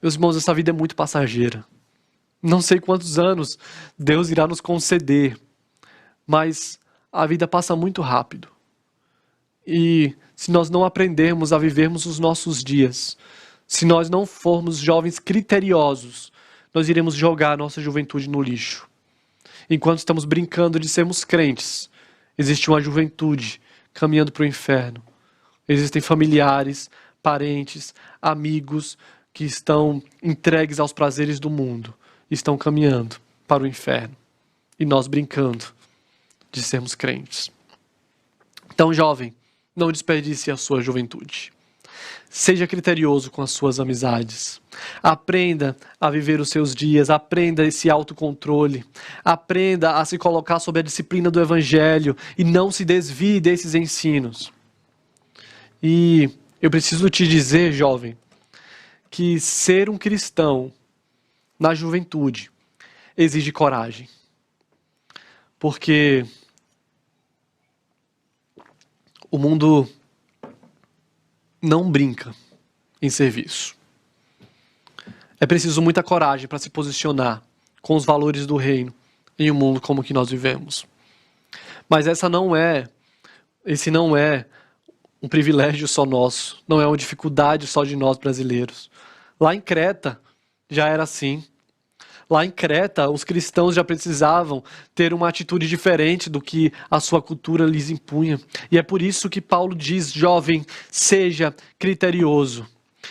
Meus irmãos, essa vida é muito passageira. Não sei quantos anos Deus irá nos conceder, mas a vida passa muito rápido. E se nós não aprendermos a vivermos os nossos dias, se nós não formos jovens criteriosos, nós iremos jogar a nossa juventude no lixo. Enquanto estamos brincando de sermos crentes, existe uma juventude caminhando para o inferno. Existem familiares, parentes, amigos que estão entregues aos prazeres do mundo, estão caminhando para o inferno. E nós brincando de sermos crentes. Então, jovem, não desperdice a sua juventude. Seja criterioso com as suas amizades. Aprenda a viver os seus dias. Aprenda esse autocontrole. Aprenda a se colocar sob a disciplina do Evangelho e não se desvie desses ensinos. E eu preciso te dizer, jovem, que ser um cristão na juventude exige coragem. Porque o mundo não brinca em serviço. É preciso muita coragem para se posicionar com os valores do reino em um mundo como o que nós vivemos. Mas esse não é um privilégio só nosso, não é uma dificuldade só de nós brasileiros. Lá em Creta já era assim. Lá em Creta, os cristãos já precisavam ter uma atitude diferente do que a sua cultura lhes impunha. E é por isso que Paulo diz, jovem, seja criterioso.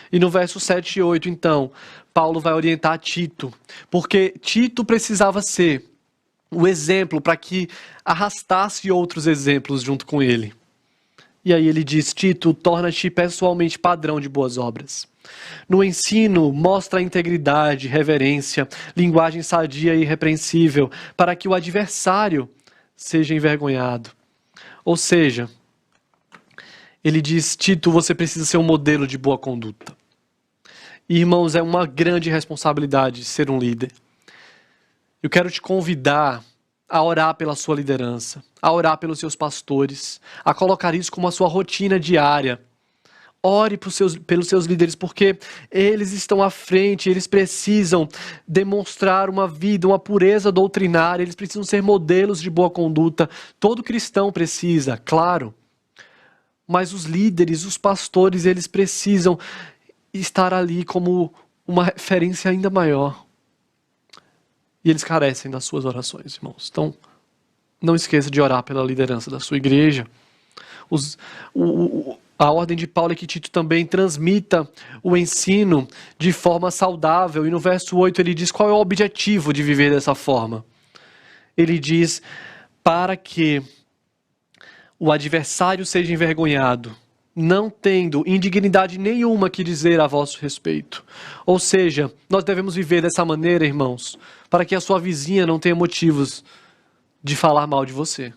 E no verso 7 e 8, então, Paulo vai orientar Tito, porque Tito precisava ser o exemplo para que arrastasse outros exemplos junto com ele. E aí ele diz, Tito, torna-te pessoalmente padrão de boas obras. No ensino, mostra a integridade, reverência, linguagem sadia e irrepreensível, para que o adversário seja envergonhado. Ou seja, ele diz, Tito, você precisa ser um modelo de boa conduta. E, irmãos, é uma grande responsabilidade ser um líder. Eu quero te convidar a orar pela sua liderança, a orar pelos seus pastores, a colocar isso como a sua rotina diária. Ore pelos seus líderes, porque eles estão à frente, eles precisam demonstrar uma vida, uma pureza doutrinária, eles precisam ser modelos de boa conduta. Todo cristão precisa, claro. Mas os líderes, os pastores, eles precisam estar ali como uma referência ainda maior. E eles carecem das suas orações, irmãos. Então, não esqueça de orar pela liderança da sua igreja. A ordem de Paulo é que Tito também transmita o ensino de forma saudável. E no verso 8 ele diz qual é o objetivo de viver dessa forma. Ele diz, para que o adversário seja envergonhado, não tendo indignidade nenhuma que dizer a vosso respeito. Ou seja, nós devemos viver dessa maneira, irmãos, para que a sua vizinha não tenha motivos de falar mal de você.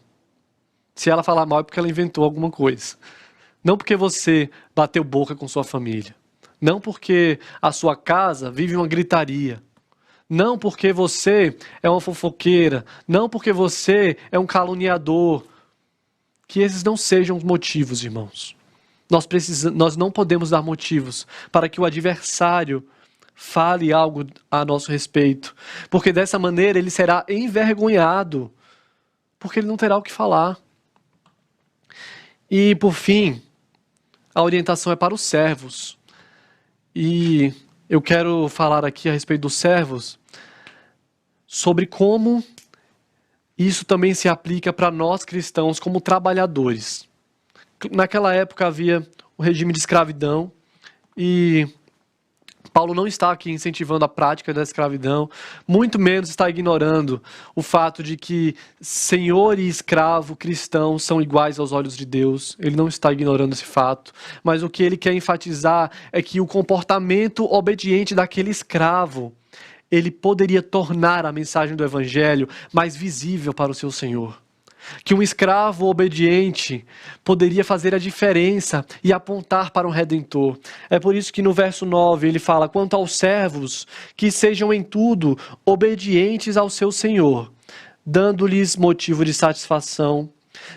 Se ela falar mal é porque ela inventou alguma coisa. Não porque você bateu boca com sua família. Não porque a sua casa vive uma gritaria. Não porque você é uma fofoqueira. Não porque você é um caluniador. Que esses não sejam os motivos, irmãos. Nós não podemos dar motivos para que o adversário fale algo a nosso respeito. Porque dessa maneira ele será envergonhado. Porque ele não terá o que falar. E por fim, a orientação é para os servos. E eu quero falar aqui a respeito dos servos, sobre como isso também se aplica para nós cristãos como trabalhadores. Naquela época havia o regime de escravidão e Paulo não está aqui incentivando a prática da escravidão, muito menos está ignorando o fato de que senhor e escravo cristão são iguais aos olhos de Deus. Ele não está ignorando esse fato, mas o que ele quer enfatizar é que o comportamento obediente daquele escravo, ele poderia tornar a mensagem do evangelho mais visível para o seu senhor. Que um escravo obediente poderia fazer a diferença e apontar para um Redentor. É por isso que no verso 9 ele fala, quanto aos servos, que sejam em tudo obedientes ao seu Senhor, dando-lhes motivo de satisfação.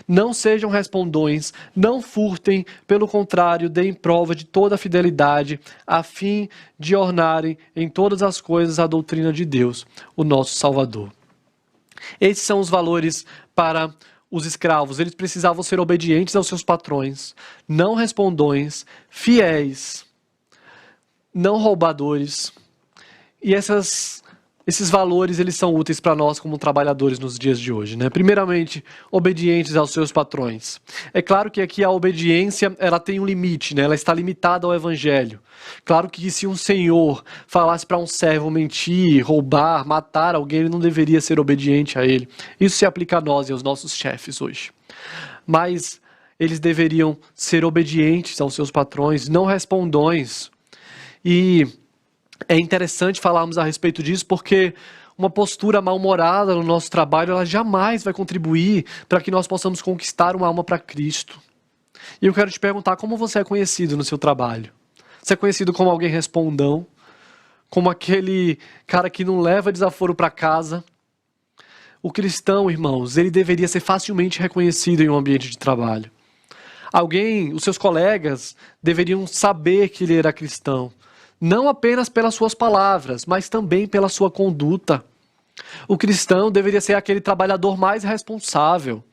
Não sejam respondões, não furtem, pelo contrário, deem prova de toda a fidelidade, a fim de ornarem em todas as coisas a doutrina de Deus, o nosso Salvador. Esses são os valores para os escravos, eles precisavam ser obedientes aos seus patrões, não respondões, fiéis, não roubadores. E esses valores, eles são úteis para nós como trabalhadores nos dias de hoje, né? Primeiramente, obedientes aos seus patrões. É claro que aqui a obediência, ela tem um limite, né? Ela está limitada ao evangelho. Claro que se um senhor falasse para um servo mentir, roubar, matar alguém, ele não deveria ser obediente a ele. Isso se aplica a nós e aos nossos chefes hoje. Mas eles deveriam ser obedientes aos seus patrões, não respondões. E é interessante falarmos a respeito disso porque uma postura mal-humorada no nosso trabalho, ela jamais vai contribuir para que nós possamos conquistar uma alma para Cristo. E eu quero te perguntar, como você é conhecido no seu trabalho? Você é conhecido como alguém respondão? Como aquele cara que não leva desaforo para casa? O cristão, irmãos, ele deveria ser facilmente reconhecido em um ambiente de trabalho. Os seus colegas, deveriam saber que ele era cristão. Não apenas pelas suas palavras, mas também pela sua conduta. O cristão deveria ser aquele trabalhador mais responsável.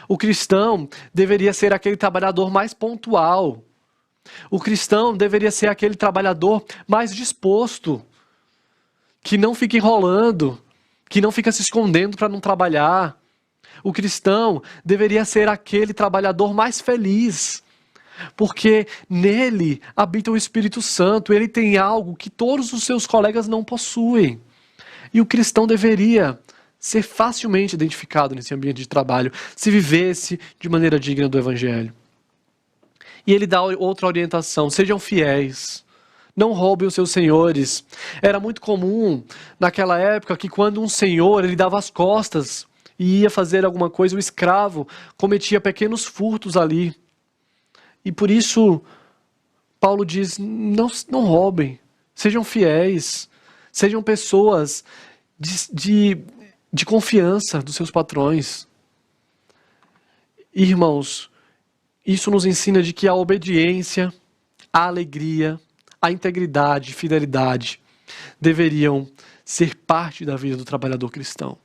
O cristão deveria ser aquele trabalhador mais pontual. O cristão deveria ser aquele trabalhador mais disposto, que não fica enrolando, que não fica se escondendo para não trabalhar. O cristão deveria ser aquele trabalhador mais feliz, porque nele habita o Espírito Santo, ele tem algo que todos os seus colegas não possuem. E o cristão deveria ser facilmente identificado nesse ambiente de trabalho, se vivesse de maneira digna do Evangelho. E ele dá outra orientação: sejam fiéis, não roubem os seus senhores. Era muito comum naquela época que quando um senhor ele dava as costas e ia fazer alguma coisa, o escravo cometia pequenos furtos ali. E por isso, Paulo diz, não roubem, sejam fiéis, sejam pessoas de confiança dos seus patrões. Irmãos, isso nos ensina de que a obediência, a alegria, a integridade, fidelidade deveriam ser parte da vida do trabalhador cristão.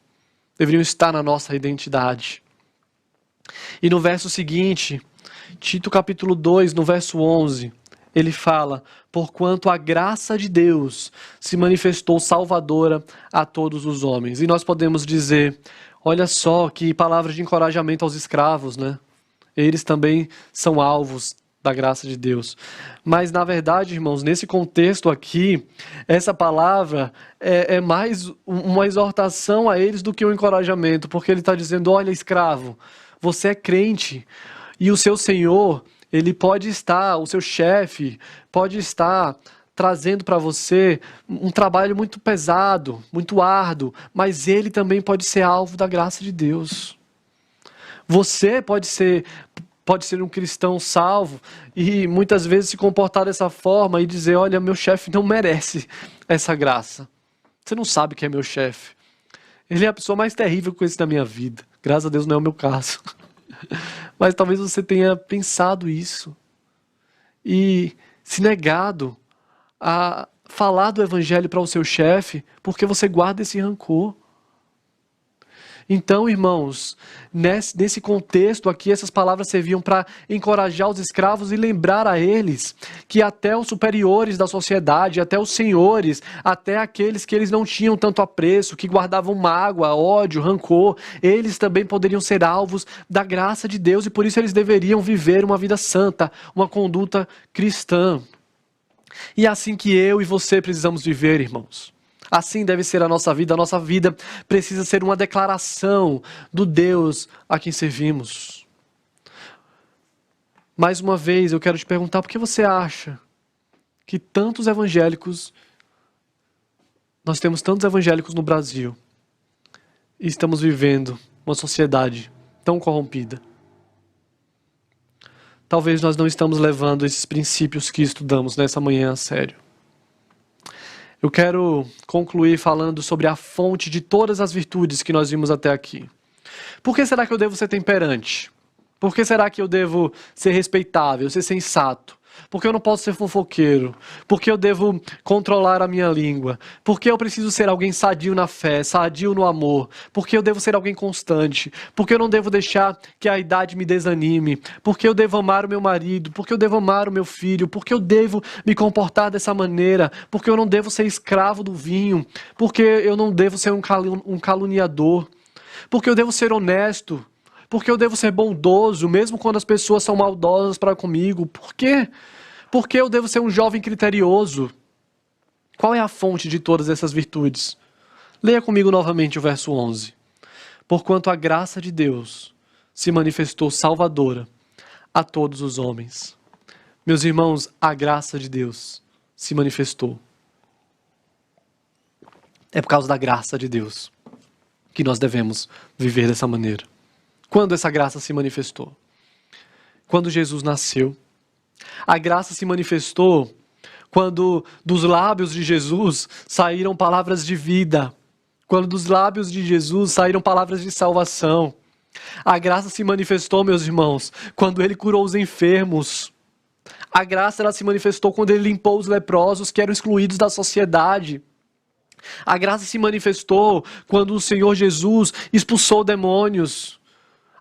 Deveriam estar na nossa identidade. E no verso seguinte, Tito capítulo 2, no verso 11, ele fala: porquanto a graça de Deus se manifestou salvadora a todos os homens. E nós podemos dizer, olha só que palavra de encorajamento aos escravos, né? Eles também são alvos da graça de Deus. Mas, na verdade, irmãos, nesse contexto aqui, essa palavra é mais uma exortação a eles do que um encorajamento, porque ele está dizendo, olha, escravo, você é crente, e o seu senhor, ele pode estar, o seu chefe, pode estar trazendo para você um trabalho muito pesado, muito árduo, mas ele também pode ser alvo da graça de Deus. Você pode ser um cristão salvo e muitas vezes se comportar dessa forma e dizer, olha, meu chefe não merece essa graça. Você não sabe quem é meu chefe. Ele é a pessoa mais terrível que eu conheço na minha vida. Graças a Deus não é o meu caso. Mas talvez você tenha pensado isso e se negado a falar do evangelho para o seu chefe porque você guarda esse rancor. Então, irmãos, nesse contexto aqui, essas palavras serviam para encorajar os escravos e lembrar a eles que até os superiores da sociedade, até os senhores, até aqueles que eles não tinham tanto apreço, que guardavam mágoa, ódio, rancor, eles também poderiam ser alvos da graça de Deus e por isso eles deveriam viver uma vida santa, uma conduta cristã. E é assim que eu e você precisamos viver, irmãos. Assim deve ser a nossa vida precisa ser uma declaração do Deus a quem servimos. Mais uma vez, eu quero te perguntar, por que você acha que nós temos tantos evangélicos no Brasil e estamos vivendo uma sociedade tão corrompida? Talvez nós não estamos levando esses princípios que estudamos nessa manhã a sério. Eu quero concluir falando sobre a fonte de todas as virtudes que nós vimos até aqui. Por que será que eu devo ser temperante? Por que será que eu devo ser respeitável, ser sensato? Porque eu não posso ser fofoqueiro? Porque eu devo controlar a minha língua? Porque eu preciso ser alguém sadio na fé, sadio no amor? Porque eu devo ser alguém constante? Porque eu não devo deixar que a idade me desanime? Porque eu devo amar o meu marido? Porque eu devo amar o meu filho? Porque eu devo me comportar dessa maneira? Porque eu não devo ser escravo do vinho? Porque eu não devo ser um caluniador? Porque eu devo ser honesto? Porque eu devo ser bondoso, mesmo quando as pessoas são maldosas para comigo? Por quê? Porque eu devo ser um jovem criterioso? Qual é a fonte de todas essas virtudes? Leia comigo novamente o verso 11. Porquanto a graça de Deus se manifestou salvadora a todos os homens. Meus irmãos, a graça de Deus se manifestou. É por causa da graça de Deus que nós devemos viver dessa maneira. Quando essa graça se manifestou? Quando Jesus nasceu. A graça se manifestou quando dos lábios de Jesus saíram palavras de vida. Quando dos lábios de Jesus saíram palavras de salvação. A graça se manifestou, meus irmãos, quando ele curou os enfermos. A graça ela se manifestou quando ele limpou os leprosos que eram excluídos da sociedade. A graça se manifestou quando o Senhor Jesus expulsou demônios.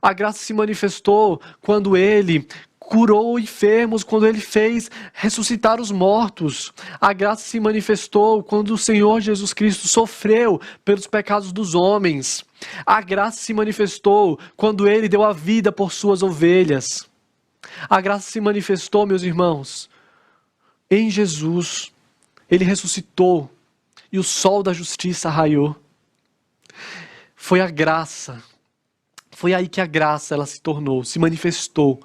A graça se manifestou quando ele curou enfermos, quando ele fez ressuscitar os mortos. A graça se manifestou quando o Senhor Jesus Cristo sofreu pelos pecados dos homens. A graça se manifestou quando ele deu a vida por suas ovelhas. A graça se manifestou, meus irmãos, em Jesus. Ele ressuscitou e o sol da justiça raiou. Foi a graça. Foi aí que a graça ela se manifestou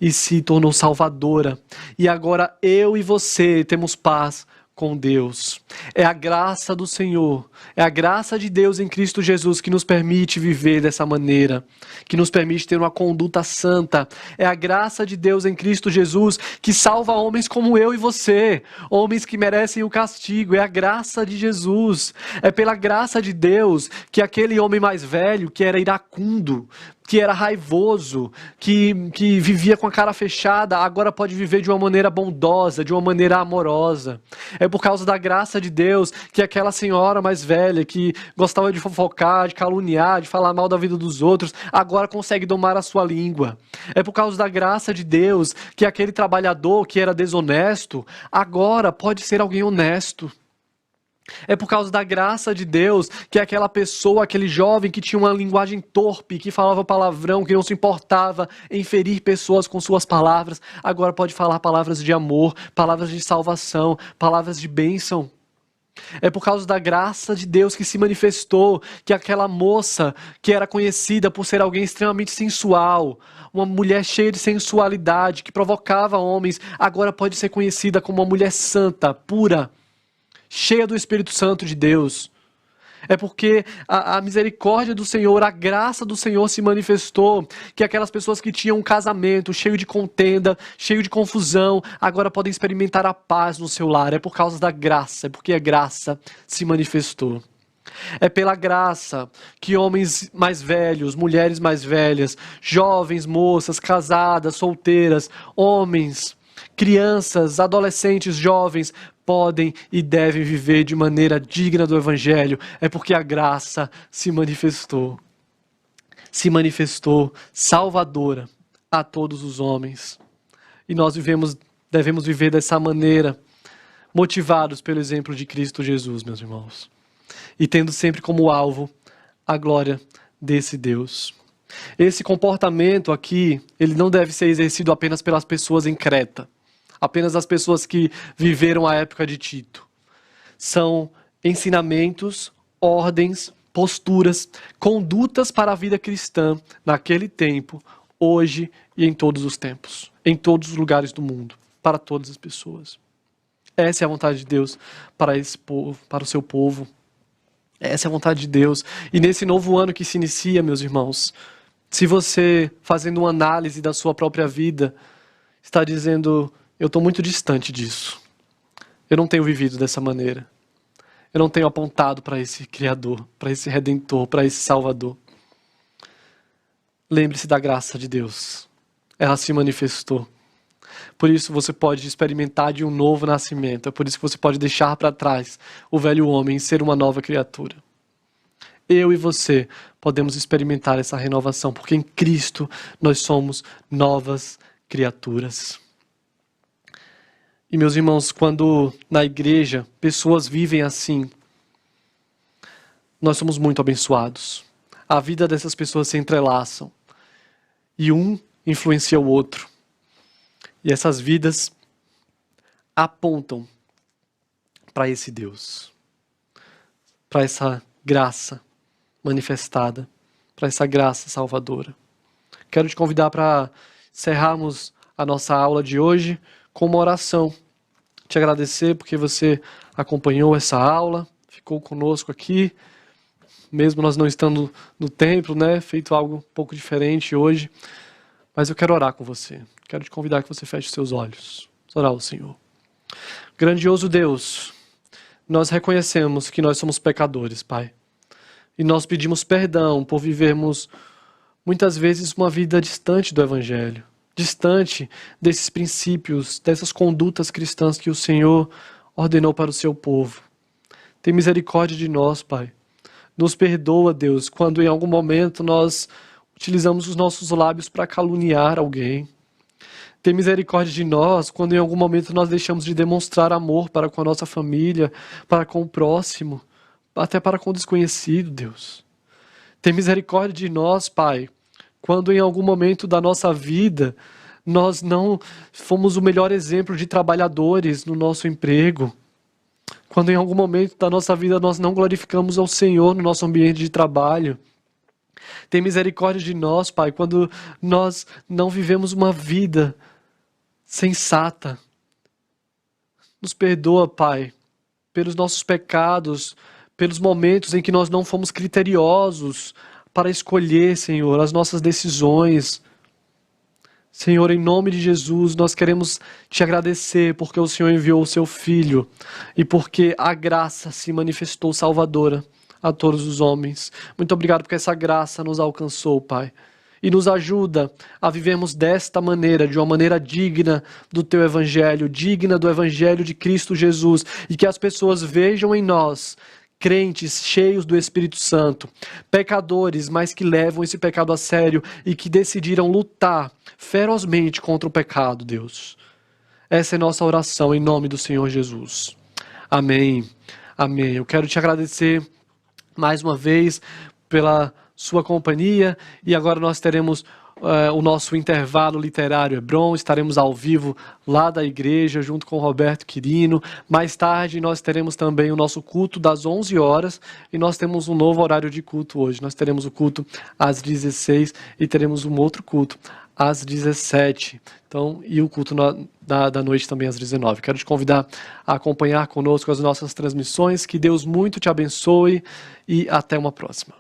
e se tornou salvadora. E agora eu e você temos paz com Deus. É a graça do Senhor, é a graça de Deus em Cristo Jesus que nos permite viver dessa maneira, que nos permite ter uma conduta santa. É a graça de Deus em Cristo Jesus que salva homens como eu e você, homens que merecem o castigo. É a graça de Jesus. É pela graça de Deus que aquele homem mais velho, que era iracundo, que era raivoso, que vivia com a cara fechada, agora pode viver de uma maneira bondosa, de uma maneira amorosa. É por causa da graça de Deus que aquela senhora mais velha, que gostava de fofocar, de caluniar, de falar mal da vida dos outros, agora consegue domar a sua língua. É por causa da graça de Deus que aquele trabalhador que era desonesto, agora pode ser alguém honesto. É por causa da graça de Deus que aquela pessoa, aquele jovem que tinha uma linguagem torpe, que falava palavrão, que não se importava em ferir pessoas com suas palavras, agora pode falar palavras de amor, palavras de salvação, palavras de bênção. É por causa da graça de Deus que se manifestou que aquela moça que era conhecida por ser alguém extremamente sensual, uma mulher cheia de sensualidade, que provocava homens, agora pode ser conhecida como uma mulher santa, pura, cheia do Espírito Santo de Deus. É porque a misericórdia do Senhor, a graça do Senhor se manifestou, que aquelas pessoas que tinham um casamento cheio de contenda, cheio de confusão, agora podem experimentar a paz no seu lar. É por causa da graça, é porque a graça se manifestou. É pela graça que homens mais velhos, mulheres mais velhas, jovens, moças, casadas, solteiras, homens, crianças, adolescentes, jovens, podem e devem viver de maneira digna do Evangelho. É porque a graça se manifestou salvadora a todos os homens. E nós devemos viver dessa maneira, motivados pelo exemplo de Cristo Jesus, meus irmãos. E tendo sempre como alvo a glória desse Deus. Esse comportamento aqui, ele não deve ser exercido apenas pelas pessoas em Creta, apenas as pessoas que viveram a época de Tito. São ensinamentos, ordens, posturas, condutas para a vida cristã naquele tempo, hoje e em todos os tempos, em todos os lugares do mundo, para todas as pessoas. Essa é a vontade de Deus para esse povo, para o seu povo. Essa é a vontade de Deus. E nesse novo ano que se inicia, meus irmãos, se você, fazendo uma análise da sua própria vida, está dizendo: eu estou muito distante disso. Eu não tenho vivido dessa maneira. Eu não tenho apontado para esse Criador, para esse Redentor, para esse Salvador. Lembre-se da graça de Deus. Ela se manifestou. por isso você pode experimentar de um novo nascimento, é por isso que você pode deixar para trás o velho homem e ser uma nova criatura. Eu e você podemos experimentar essa renovação, porque em Cristo nós somos novas criaturas. E meus irmãos, quando na igreja pessoas vivem assim, nós somos muito abençoados. A vida dessas pessoas se entrelaçam e um influencia o outro. E essas vidas apontam para esse Deus, para essa graça manifestada, para essa graça salvadora. Quero te convidar para encerrarmos a nossa aula de hoje com uma oração. Te agradecer porque você acompanhou essa aula, ficou conosco aqui, mesmo nós não estando no templo, né, feito algo um pouco diferente hoje. Mas eu quero orar com você. Quero te convidar que você feche seus olhos. Vamos orar ao Senhor. Grandioso Deus, nós reconhecemos que nós somos pecadores, Pai. E nós pedimos perdão por vivermos muitas vezes uma vida distante do Evangelho, distante desses princípios, dessas condutas cristãs que o Senhor ordenou para o seu povo. Tem misericórdia de nós, Pai. Nos perdoa, Deus, quando em algum momento nós utilizamos os nossos lábios para caluniar alguém. Tem misericórdia de nós quando em algum momento nós deixamos de demonstrar amor para com a nossa família, para com o próximo, até para com o desconhecido, Deus. Tem misericórdia de nós, Pai, quando em algum momento da nossa vida nós não fomos o melhor exemplo de trabalhadores no nosso emprego. Quando em algum momento da nossa vida nós não glorificamos ao Senhor no nosso ambiente de trabalho. Tem misericórdia de nós, Pai, quando nós não vivemos uma vida sensata. Nos perdoa, Pai, pelos nossos pecados, pelos momentos em que nós não fomos criteriosos para escolher, Senhor, as nossas decisões. Senhor, em nome de Jesus, nós queremos te agradecer porque o Senhor enviou o seu Filho e porque a graça se manifestou salvadora a todos os homens. Muito obrigado porque essa graça nos alcançou, Pai. E nos ajuda a vivermos desta maneira, de uma maneira digna do Teu Evangelho, digna do Evangelho de Cristo Jesus, e que as pessoas vejam em nós crentes cheios do Espírito Santo, pecadores, mas que levam esse pecado a sério e que decidiram lutar ferozmente contra o pecado, Deus. Essa é nossa oração em nome do Senhor Jesus. Amém. Amém. Eu quero te agradecer mais uma vez pela sua companhia e agora nós teremos o nosso intervalo literário Hebron, estaremos ao vivo lá da igreja junto com o Roberto Quirino. Mais tarde nós teremos também o nosso culto das 11 horas e nós temos um novo horário de culto hoje. Nós teremos o culto às 16 e teremos um outro culto às 17. Então, e o culto da noite também às 19. Quero te convidar a acompanhar conosco as nossas transmissões. Que Deus muito te abençoe e até uma próxima.